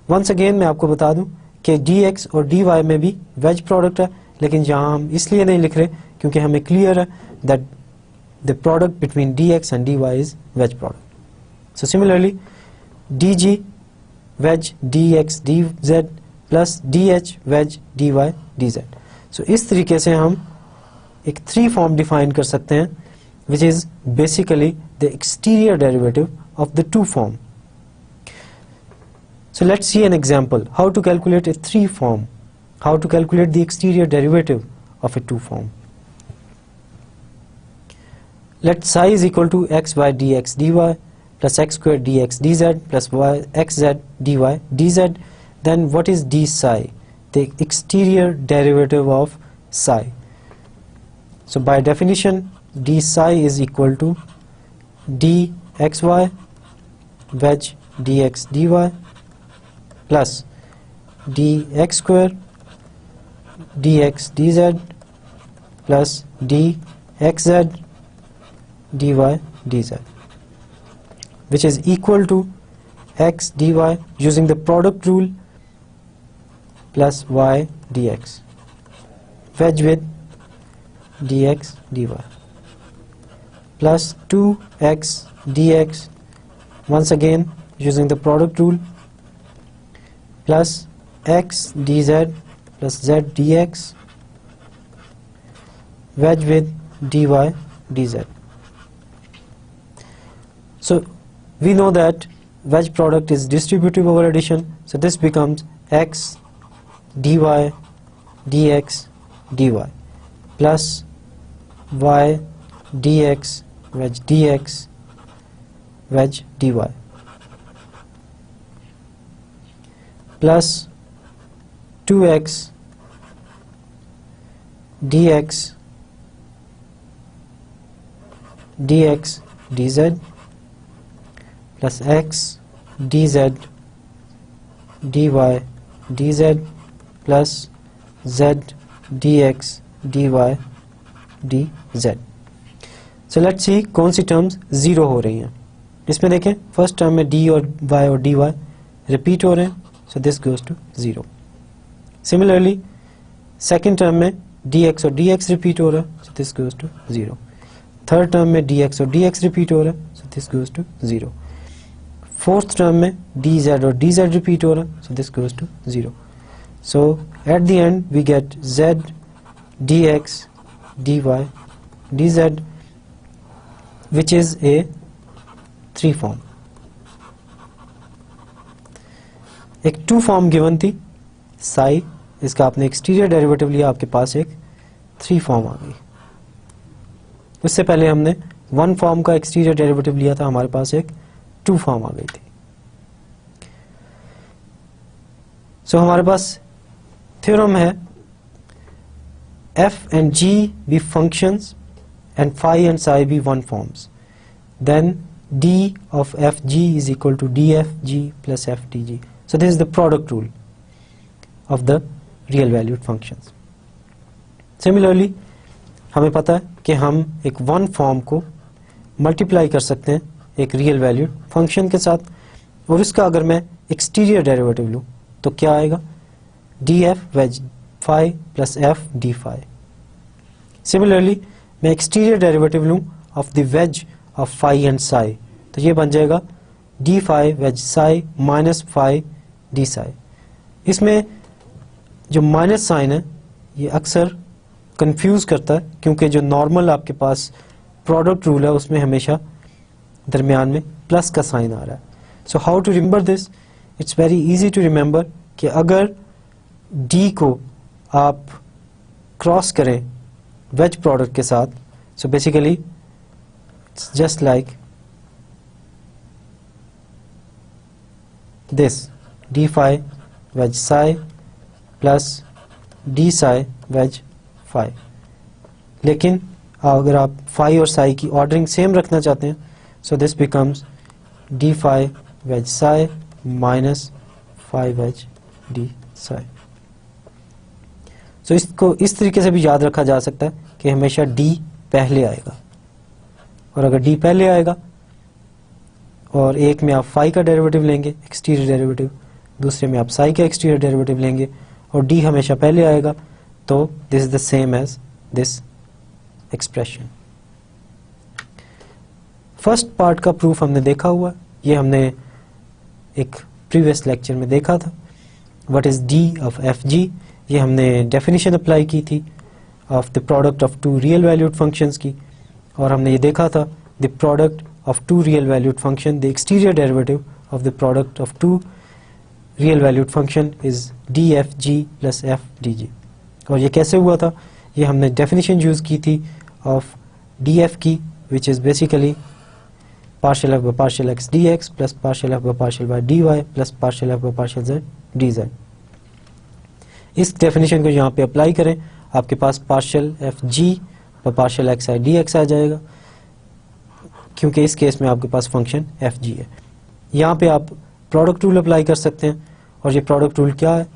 Once again मैं आपको बता दूं कि डी एक्स और डी वाई में भी वेज प्रोडक्ट है, लेकिन यहाँ हम इसलिए नहीं लिख रहे क्योंकि हमें क्लियर है that the product between D X and D Y is wedge product. So similarly D G wedge D x D Z plus D H wedge D Y D Z. So इस तरीके से हम एक three form define कर सकते हैं which is basically the exterior derivative of the two form. So let's see an example how to calculate a three form, how to calculate the exterior derivative of a two form. Let psi is equal to x y dx dy plus x square dx dz plus y xz dy dz. Then what is d psi? The exterior derivative of psi. So by definition d psi is equal to dxy wedge dx dy plus dx square dx dz plus dxz dy dz, which is equal to x dy using the product rule plus y dx wedge with dx dy plus 2x dx, once again using the product rule, plus x dz plus z dx wedge with dy dz. So we know that wedge product is distributive over addition, so this becomes x dy dx dy plus y dx wedge dx wedge dy plus 2x dx dx dz plus x dz dy dz plus z dx dy dz. So let's see कौन सी terms zero हो रही हैं. इसमें देखें first term में d और y और dy रिपीट हो रहे हैं, so this goes to zero. Similarly second term में dx और dx रिपीट हो रहा है, so this goes to zero. Third term में dx और dx रिपीट हो रहा है, so this goes to zero. Fourth term में dz और dz रिपीट हो रहा है, so this goes to zero. So at the end we get z dx dy dz which is a 3 form. एक 2 form given थी साई, इसका आपने exterior derivative लिया, आपके पास एक 3 फॉर्म आ गई. उससे पहले हमने 1 फॉर्म का एक्सटीरियर डेरिवेटिव लिया था, हमारे पास एक 2 फॉर्म आ गई थी. सो हमारे पास थ्योरम है f and g be functions and phi and psi be 1 forms, then d of fg is equal to dfg plus ftg. So this is the product rule of the real valued functions. Similarly हमें पता है कि हम एक 1 form को multiply कर सकते हैं एक रियल वैल्यूड फंक्शन के साथ, और इसका अगर मैं एक्सटीरियर डेरिवेटिव लूँ तो क्या आएगा, df wedge phi plus f d phi. Similarly मैं एक्सटीरियर डेरिवेटिव लूँ of the ways of phi and psi, तो ये बन जाएगा d phi wedge psi minus phi d psi. इसमें जो माइनस साइन है ये अक्सर कंफ्यूज करता है, क्योंकि जो नॉर्मल आपके पास प्रोडक्ट रूल है उसमें हमेशा दरमियान में प्लस का साइन आ रहा है. So how to remember this, it's very easy to remember कि अगर d को आप क्रॉस करें वेज प्रोडक्ट के साथ, so basically it's just like this d phi wedge psi plus d psi wedge phi. लेकिन अगर आप phi और psi की ऑर्डरिंग सेम रखना चाहते हैं, so this becomes d phi wedge psi minus phi wedge d psi. सो इसको इस तरीके से भी याद रखा जा सकता है कि हमेशा d पहले आएगा, और अगर d पहले आएगा और एक में आप phi का डेरिवेटिव लेंगे एक्सटीरियर डेरिवेटिव, दूसरे में आप psi का एक्सटीरियर डेरिवेटिव लेंगे और d हमेशा पहले आएगा, तो this is the same as this expression. First part का प्रूफ हमने देखा हुआ, ये हमने एक प्रीवियस लेक्चर में देखा था. What is d of fg, ये हमने डेफिनेशन अप्लाई की थी of the product of 2 real valued functions की, और हमने ये देखा था the product of 2 real valued function, the exterior derivative of the product of 2 real valued function is dfg plus fdg. और ये कैसे हुआ था, ये हमने डेफिनेशन यूज की थी ऑफ df की, which is basically partial f by partial x dx plus partial f by partial y dy plus partial f by partial z dz. इस डेफिनेशन को यहाँ पे अप्लाई करें, आपके पास पार्शियल एफ जी और partial X I D X आ जाएगा, क्योंकि इस केस में आपके पास फंक्शन एफ जी है. यहाँ पे आप प्रोडक्ट रूल अप्लाई कर सकते हैं, और ये प्रोडक्ट रूल क्या है,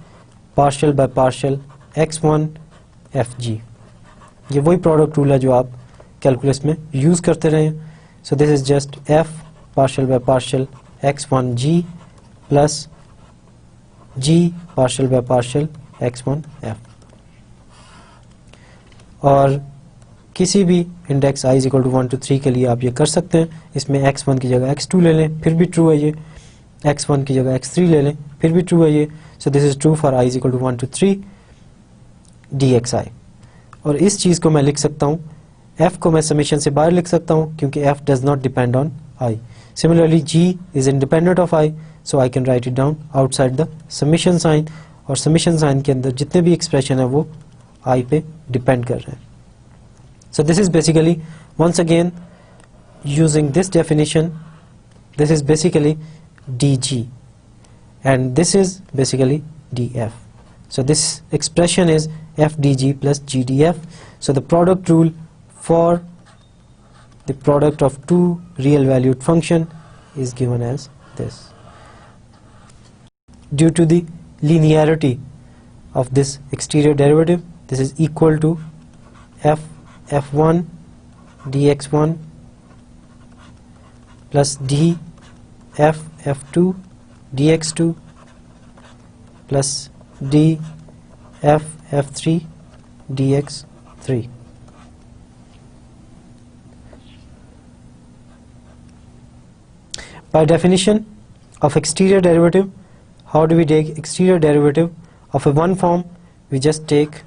partial by partial x one F G. ये वही प्रोडक्ट रूल है जो आप कैलकुलस में यूज़ करते रहे. So this is just f partial by partial x one g plus g partial by partial x1 f. और किसी भी index i equal to 1 to 3 के लिए आप ये कर सकते हैं. इसमें x1 की जगह x2 ले लें, फिर भी ट्रू है ये. x1 की जगह x3 ले लें, फिर भी ट्रू है ये. So this is true for i equal to 1 to 3 dxi. और इस चीज़ को मैं लिख सकता हूँ, f को मैं समेशन से बाहर लिख सकता हूँ, क्योंकि f does not depend on i. Similarly g is independent of i, so I can write it down outside the summation sign, और समेशन साइन के अंदर जितने भी एक्सप्रेशन है वो i पे डिपेंड कर रहे हैं. So this is basically once again using this definition this is basically dg, and this is basically df. So this expression is f dg plus gdf. So the product rule for the product of two real valued function is given as this. Due to the linearity of this exterior derivative, this is equal to f1 dx1 plus d f2 dx2 plus d f3 dx3. By definition of exterior derivative, how do we take exterior derivative of a one form? We just take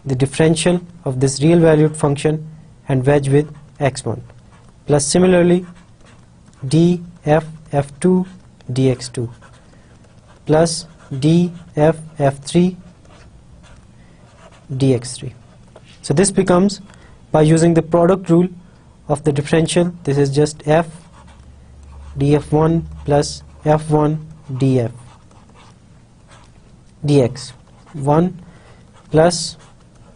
the differential of this real valued function and wedge with x1, plus similarly df f2 dx2 plus df f3 dx3. So this becomes, by using the product rule of the differential, this is just f df1 plus f1 df dx1 plus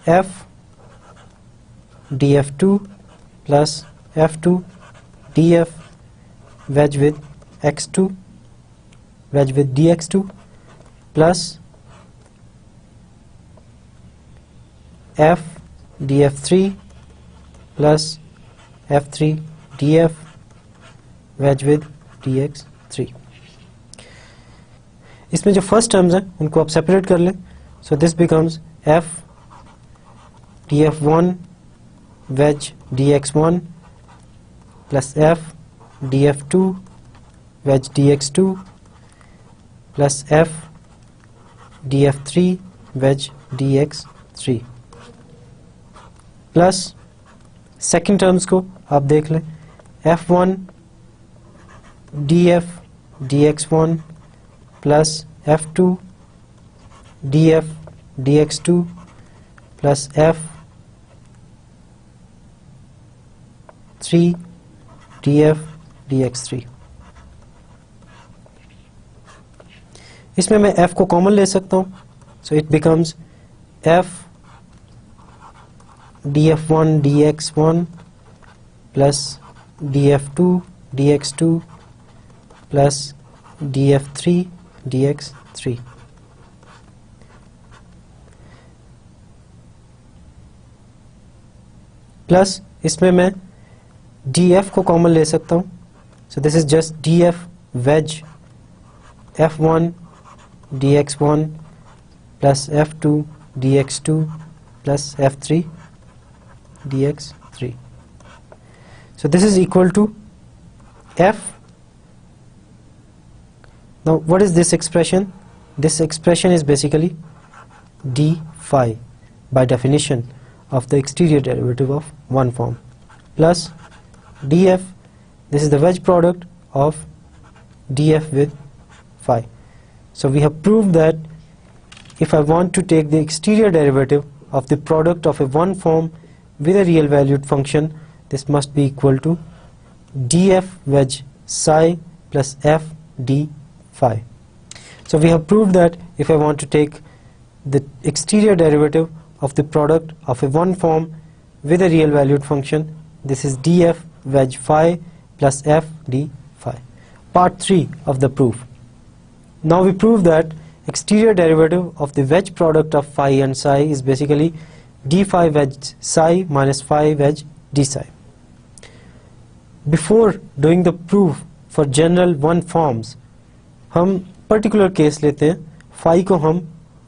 f df2 plus f2 df wedge with x2 wedge with dx2 plus f df3 plus f3 df wedge with dx3. इसमें जो first terms हैं उनको आप separate कर लें. सो this becomes f df1 wedge dx1 plus f df2 wedge dx2 plus f df3 wedge dx3 plus second terms को आप देख लें, f1 df dx1 plus f2 df dx2 plus f 3 df dx3. इसमें मैं f को common ले सकता हूँ. So it becomes f df1 dx1 plus df2 dx2 plus df3 dx3. Plus इसमें मैं df को कॉमन ले सकता हूँ. सो this is just df wedge f1 dx1 plus f2 dx2 plus f3 dx3. So this is equal to f. Now what is this expression? This expression is basically d phi by definition of the exterior derivative of one form plus df. This is the wedge product of df with phi. So we have proved that if I want to take the exterior derivative of the product of a one form with a real valued function, this must be equal to df wedge psi plus f d phi. So we have proved that if I want to take the exterior derivative of the product of a one form with a real valued function, this is df wedge phi plus f d phi. Part 3 of the proof. Now we prove that exterior derivative of the wedge product of phi and psi is basically d phi wedge psi minus phi wedge d psi. Before doing the proof for general one forms, हम particular case लेते हैं. phi को हम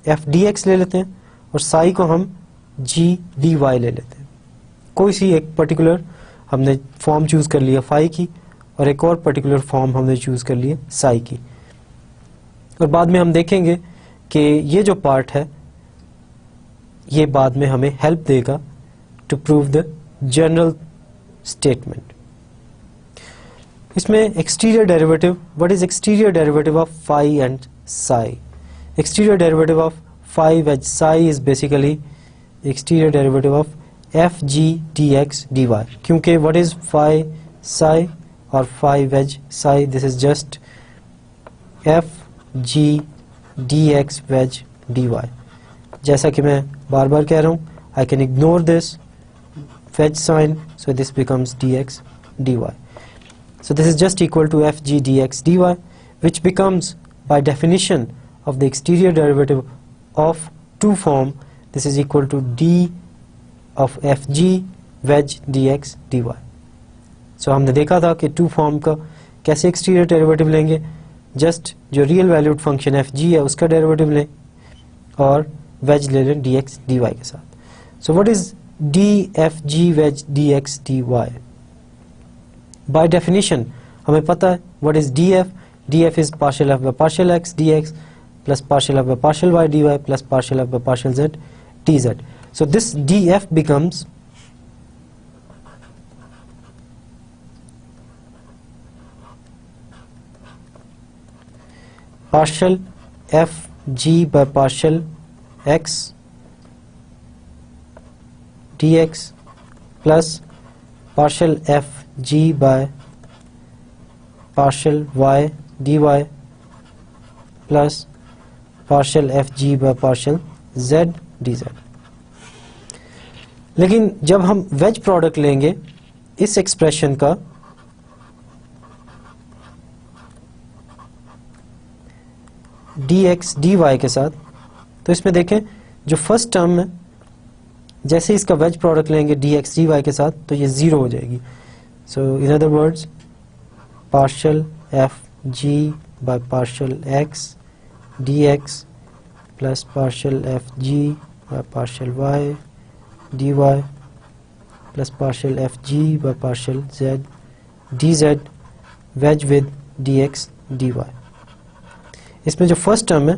f dx ले लेते हैं और psi को हम g dy ले लेते हैं. कोई सी एक particular हमने फॉर्म चूज कर लिया phi की और एक और particular फॉर्म हमने चूज कर लिया psi की. और बाद में हम देखेंगे कि ये जो पार्ट है ये बाद में हमें हेल्प देगा to prove the general statement. इसमें exterior derivative, what is exterior derivative of phi and psi? Exterior derivative of phi wedge psi is basically exterior derivative of F G D x D Y, क्योंकि what is phi psi or phi wedge psi, this is just f g dx wedge dy. जैसा कि मैं बार बार कह रहा हूँ, I can ignore this wedge sign, so this becomes dx dy. So this is just equal to f g dx dy, which becomes by definition of the exterior derivative of two form, this is equal to d of f g wedge dx dy. So हमने देखा था कि to form का कैसे exterior derivative लेंगे, just जो real valued function F G है उसका डेरिवेटिव लें और वेज ले लें डी एक्स डी वाई के साथ. So what is d f g wedge D x D y? By definition हमें पता है what is d f. D f is partial f by partial x d x plus partial f by partial y D Y plus partial f by partial z D Z. So this d f becomes partial f g by partial x dx plus partial f g by partial y dy plus partial f g by partial z dz. लेकिन जब हम veg product लेंगे इस expression का dx dy के साथ, तो इसमें देखें जो फर्स्ट टर्म है जैसे इसका वेज प्रोडक्ट लेंगे dx dy के साथ तो ये ज़ीरो हो जाएगी. So in other words partial F G by partial X dx plus partial F G by partial Y dy plus partial F G by partial z dz wedge with dx dy. इसमें जो first term है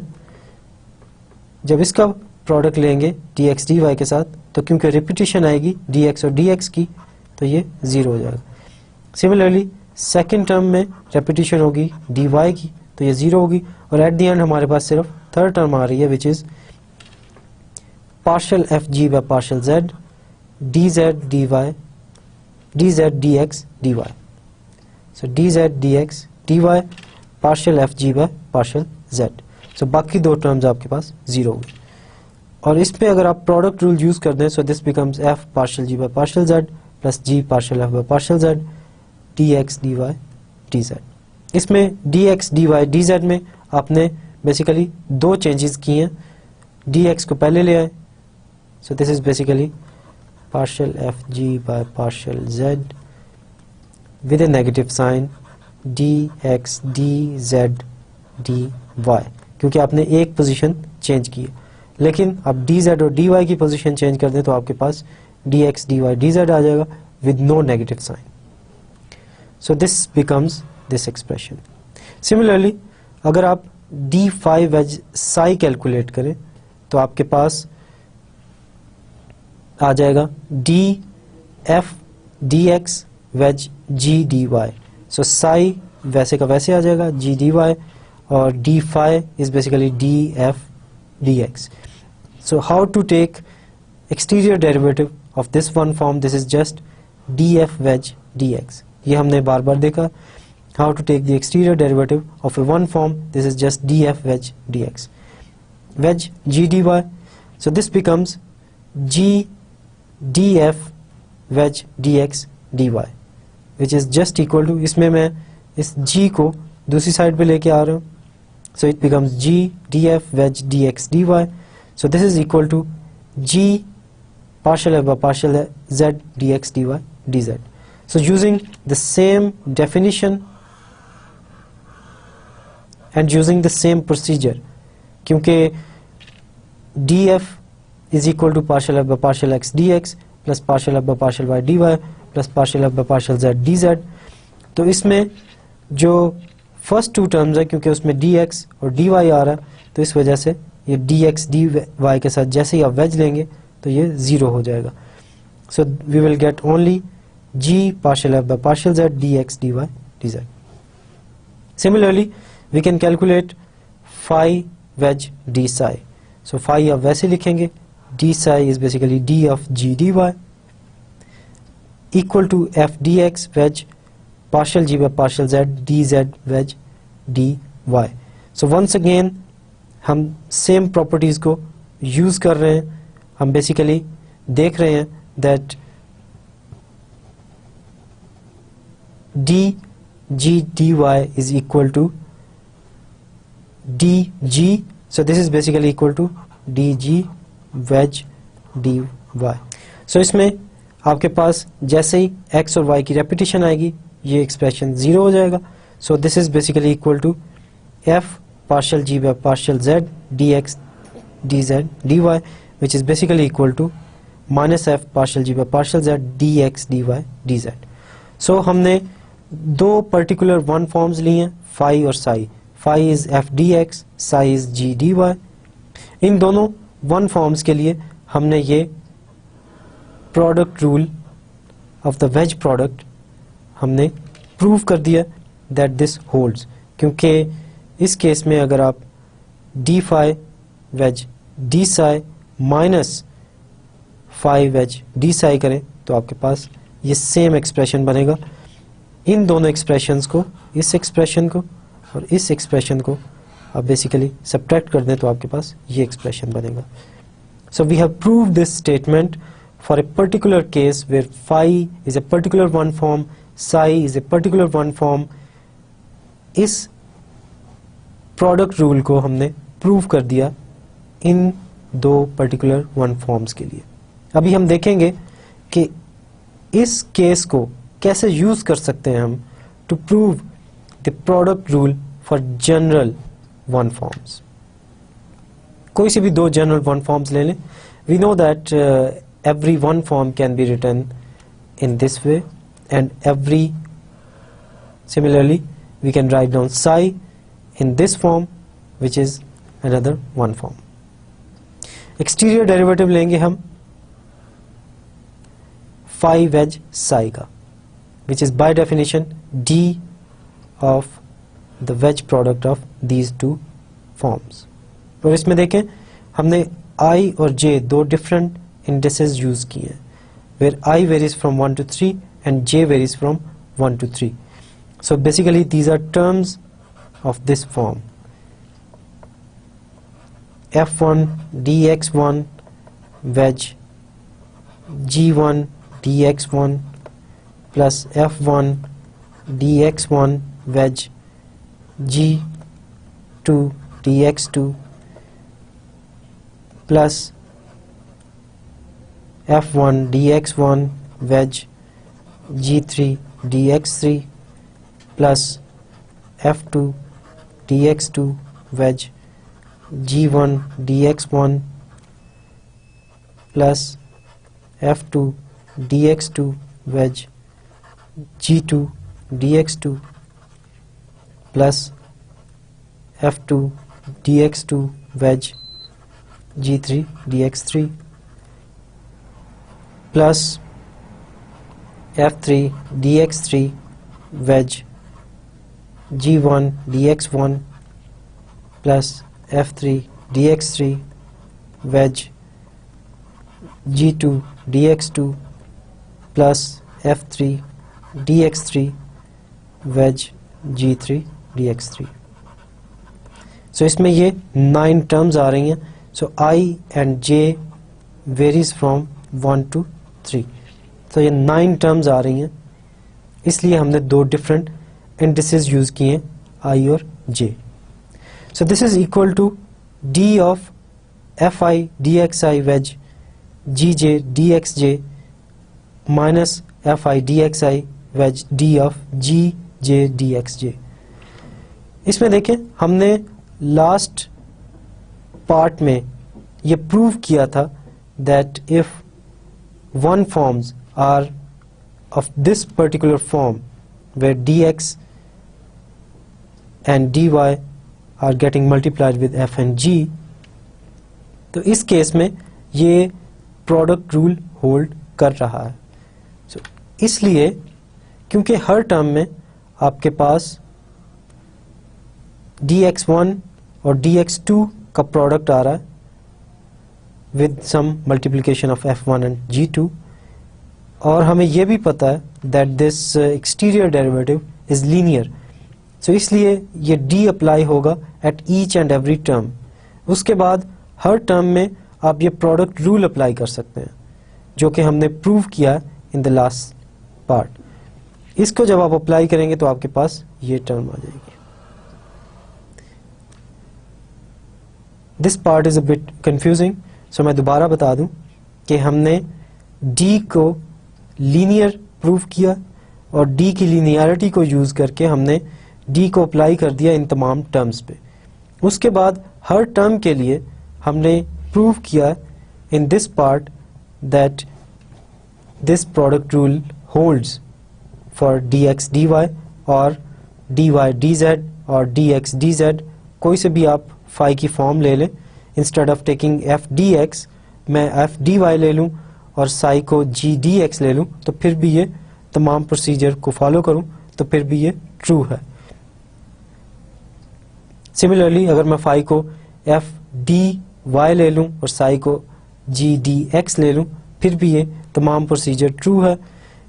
जब इसका product लेंगे dx dy के साथ तो क्योंकि रिपीटिशन आएगी dx और dx की तो ये ज़ीरो हो जाएगा. सिमिलरली सेकंड टर्म में रिपीटिशन होगी dy की तो ये ज़ीरो होगी और एट द एंड हमारे पास सिर्फ थर्ड टर्म आ रही है which is partial F G by partial z dz dy dz dx dy. So dz dx dy partial F G by partial z. सो बाकी दो टर्म्स आपके पास ज़ीरो होंगे और इस पे अगर आप प्रोडक्ट रूल यूज़ कर दें सो this becomes f partial g bye partial z plus g partial f bye partial z dx dy dz. इसमें dx dy dz में आपने बेसिकली दो चेंजेस किए हैं. dx को पहले ले आए so this is basically partial F G by partial z with a negative sign dx dz dy, क्योंकि आपने एक पोजीशन चेंज की है. लेकिन अब dz और dy की पोजीशन चेंज कर दें तो आपके पास dx dy dz आ जाएगा with no negative sign. So this becomes this expression. Similarly अगर आप d5 वेज साई कैलकुलेट करें तो आपके पास आ जाएगा df dx wedge g dy. So psi वैसे का वैसे आ जाएगा g dy और d5 is basically df dx. So how to take exterior derivative of this one form? This is just df wedge dx. ये हमने बार बार देखा. How to take the exterior derivative of a one form? This is just df wedge dx. Wedge g dy. So this becomes g df wedge dx dy, which is just equal to, इसमें मैं इस g को दूसरी side पे लेके आ रहा हूँ. So it becomes g df wedge dx dy. So this is equal to g partial f by partial z dx dy dz. So using the same definition and using the same procedure, क्योंकि df is equal to partial f by partial x dx plus partial f by partial y dy plus partial f by partial z dz. तो इसमें जो first to terms है क्योंकि उसमें dx और dy आ रहा है तो इस वजह से ये dx dy के साथ जैसे ही आप वेज लेंगे तो ये ज़ीरो हो जाएगा. So we will get only g partial f by partial z dx dy dz. Similarly we can calculate phi wedge d psi. So phi आप वैसे लिखेंगे d psi is basically d of g dy equal to f dx wedge partial g by partial z dz wedge dy. So once again हम same properties को use कर रहे हैं. हम basically देख रहे हैं that dg dy is equal to dg, so this is basically equal to dg wedge dy. so इसमें आपके पास जैसे ही x और y की रेपिटेशन आएगी ये एक्सप्रेशन 0 हो जाएगा. so this is basically equal to f partial g by partial z dx dz dy, which is basically equal to minus f partial g by partial z dx dy dz. so हमने दो particular one forms ली हैं, phi और psi. Phi is F D X, psi is G D Y. इन दोनों one forms के लिए हमने ये product rule of the wedge product हमने प्रूव कर दिया दैट दिस होल्ड्स. क्योंकि इस केस में अगर आप d phi wedge d psi minus phi wedge d psi करें तो आपके पास ये सेम एक्सप्रेशन बनेगा. इन दोनों एक्सप्रेशंस को, इस एक्सप्रेशन को और इस एक्सप्रेशन को आप बेसिकली सब्ट्रैक्ट कर दें तो आपके पास ये एक्सप्रेशन बनेगा. So we have proved this statement for a particular case where phi is a particular one form, psi is a particular one form. इस प्रोडक्ट रूल को हमने प्रूव कर दिया इन दो पर्टिकुलर वन फॉर्म्स के लिए. अभी हम देखेंगे कि इस केस को कैसे यूज कर सकते हैं हम to prove the product rule for general one forms. कोई से भी दो जनरल वन फॉर्म्स ले लें. We know that every one form can be written in this way and every similarly we can write down psi in this form which is another one form. Exterior derivative लेंगे हम phi wedge Sai का, which is by definition d of the wedge product of these two forms. और इसमें देखें हमने i और j दो different indices use किए हैं where i varies from 1 to 3 and j varies from 1 to 3. So basically these are terms of this form. f1 dx1 wedge g1 dx1 plus f1 dx1 wedge g2 dx2 plus f1 dx1 wedge g3 dx3 plus f2 dx2 wedge g1 dx1 plus f2 dx2 wedge g2 dx2 plus f2 dx2 wedge g3 dx3 plus f3 dx3 wedge g1 dx1 plus f3 dx3 wedge g2 dx2 plus f3 dx3 wedge g3 dx3. so इसमें ये 9 terms आ रही हैं. so I and J varies from 1 to 3. so ये 9 terms आ रही हैं, इसलिए हमने दो different indices यूज किए हैं I और J. so this is equal to d of fi dxi wedge gj dxj minus fi dxi wedge d of gj dxj. इसमें देखें हमने लास्ट पार्ट में ये प्रूव किया था that if one forms are of this particular form where dx and dy are getting multiplied with f and g, तो इस case में ये प्रोडक्ट रूल होल्ड कर रहा है. so, इसलिए क्योंकि हर टर्म में आपके पास dx1 और dx2 का प्रोडक्ट आ रहा है with some multiplication of f1 and g2, और हमें यह भी पता है that this exterior derivative is linear. So इसलिए ये d अप्लाई होगा at each and every term. उसके बाद हर टर्म में आप ये प्रोडक्ट रूल अप्लाई कर सकते हैं जो कि हमने प्रूव किया इन द लास्ट पार्ट. इसको जब आप अप्लाई करेंगे तो आपके पास ये टर्म आ जाएगी. This part is a bit confusing, so मैं दोबारा बता दूं कि हमने d को लीनियर प्रूव किया और d की लीनियरिटी को यूज करके हमने d को अप्लाई कर दिया इन तमाम टर्म्स पे. उसके बाद हर टर्म के लिए हमने प्रूव किया in this part that this product rule holds for dx dy और dy dz और dx dz. कोई से भी आप फाई की फॉर्म ले लें. Instead of taking f dx मैं f dy ले लूं और साई को g dx ले लूं तो फिर भी ये तमाम प्रोसीजर को फॉलो करूं तो फिर भी ये ट्रू है. सिमिलरली अगर मैं फाई को f dy ले लूं और साई को g dx ले लूं फिर भी ये तमाम प्रोसीजर ट्रू है.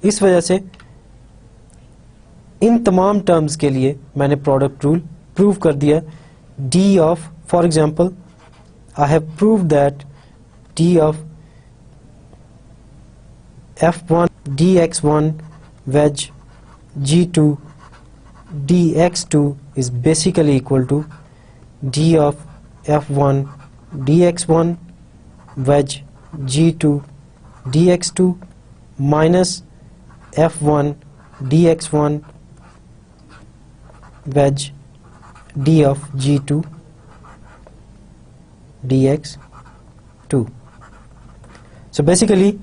इस वजह से इन तमाम टर्म्स के लिए मैंने प्रोडक्ट रूल प्रूव कर दिया. d of, for example, I have proved that d of f1 dx1 wedge g2 dx2 is basically equal to d of f1 dx1 wedge g2 dx2 minus f1 dx1 wedge d of g2 dx2. So basically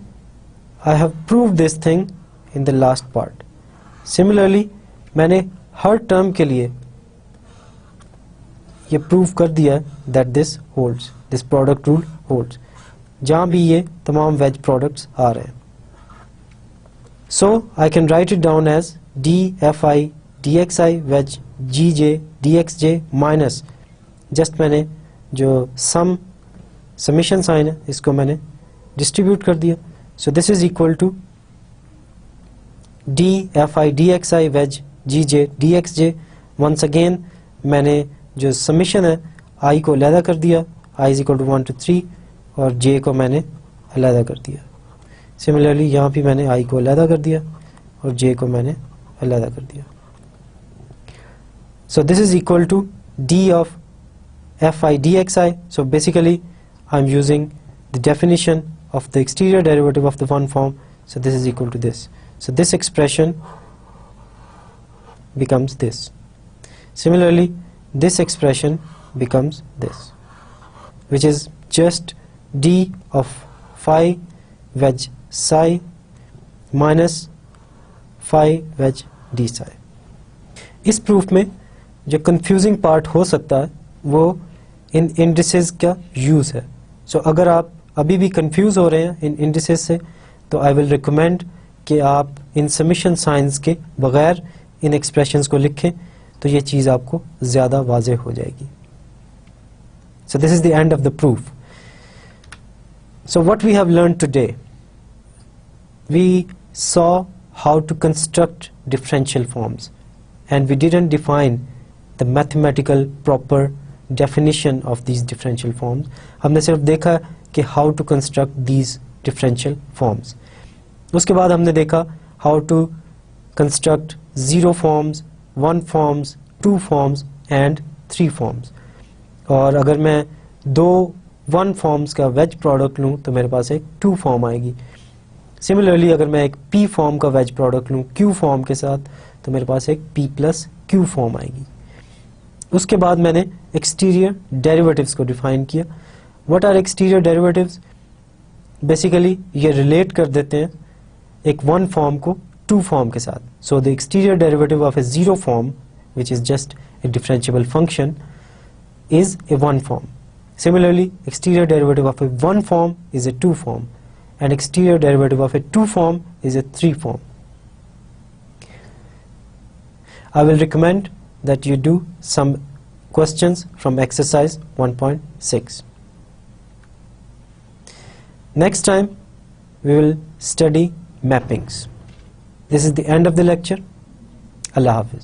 I have proved this thing in the last part. Similarly मैंने हर term के लिए ये prove कर दिया that this holds, this product rule holds, जहाँ भी ये तमाम वेज प्रोडक्ट्स आ रहे हैं. So I can write it down as dfi dxi wedge gj dxj minus, just मैंने जो समेशन साइन है इसको मैंने डिस्ट्रीब्यूट कर दिया. So this is equal to dfi dxi wedge gj dxj. once again मैंने जो समेशन है i को अलहदा कर दिया, i is equal to 1 to 3 और j को मैंने अलहदा कर दिया. सिमिलरली यहाँ भी मैंने i को अलहदा कर दिया और j को मैंने अलहदा कर दिया. So this is equal to d of fi dxi. So basically I'm using the definition of the exterior derivative of the one form. So this is equal to this. So this expression becomes this. Similarly this expression becomes this, which is just d of phi wedge psi minus phi wedge d psi. इस proof में जो confusing part हो सकता है वो इन indices का use है. सो अगर आप अभी भी कंफ्यूज हो रहे हैं इन इंडिसेस से तो आई विल रिकमेंड कि आप इन समेशन साइंस के बगैर इन एक्सप्रेशंस को लिखें तो ये चीज़ आपको ज़्यादा वाज़ेह हो जाएगी. So this is the end of the proof. So what we have learned today, we saw how to construct differential forms and we didn't define the mathematical proper definition of these differential forms. हमने सिर्फ देखा कि how to construct these differential forms. उसके बाद हमने देखा how to construct 0 forms, 1 forms, 2 forms and 3 forms. और अगर मैं 2 1 forms का wedge product लूँ तो मेरे पास एक 2 form आएगी. Similarly अगर मैं एक p form का wedge product लूँ q form के साथ तो मेरे पास एक p plus q फॉर्म आएगी. उसके बाद मैंने एक्सटीरियर डेरिवेटिव्स को डिफाइन किया. What are exterior derivatives? Basically ये रिलेट कर देते हैं एक 1 फॉर्म को 2 फॉर्म के साथ. सो the exterior derivative of A 0 form which is just a differentiable function is a 1 form. Similarly exterior derivative of a 1 form is a 2 form and exterior derivative of a 2 form is a 3 form. I will recommend that you do some questions from exercise 1.6. Next time we will study mappings. This is the end of the lecture. Allah Hafiz.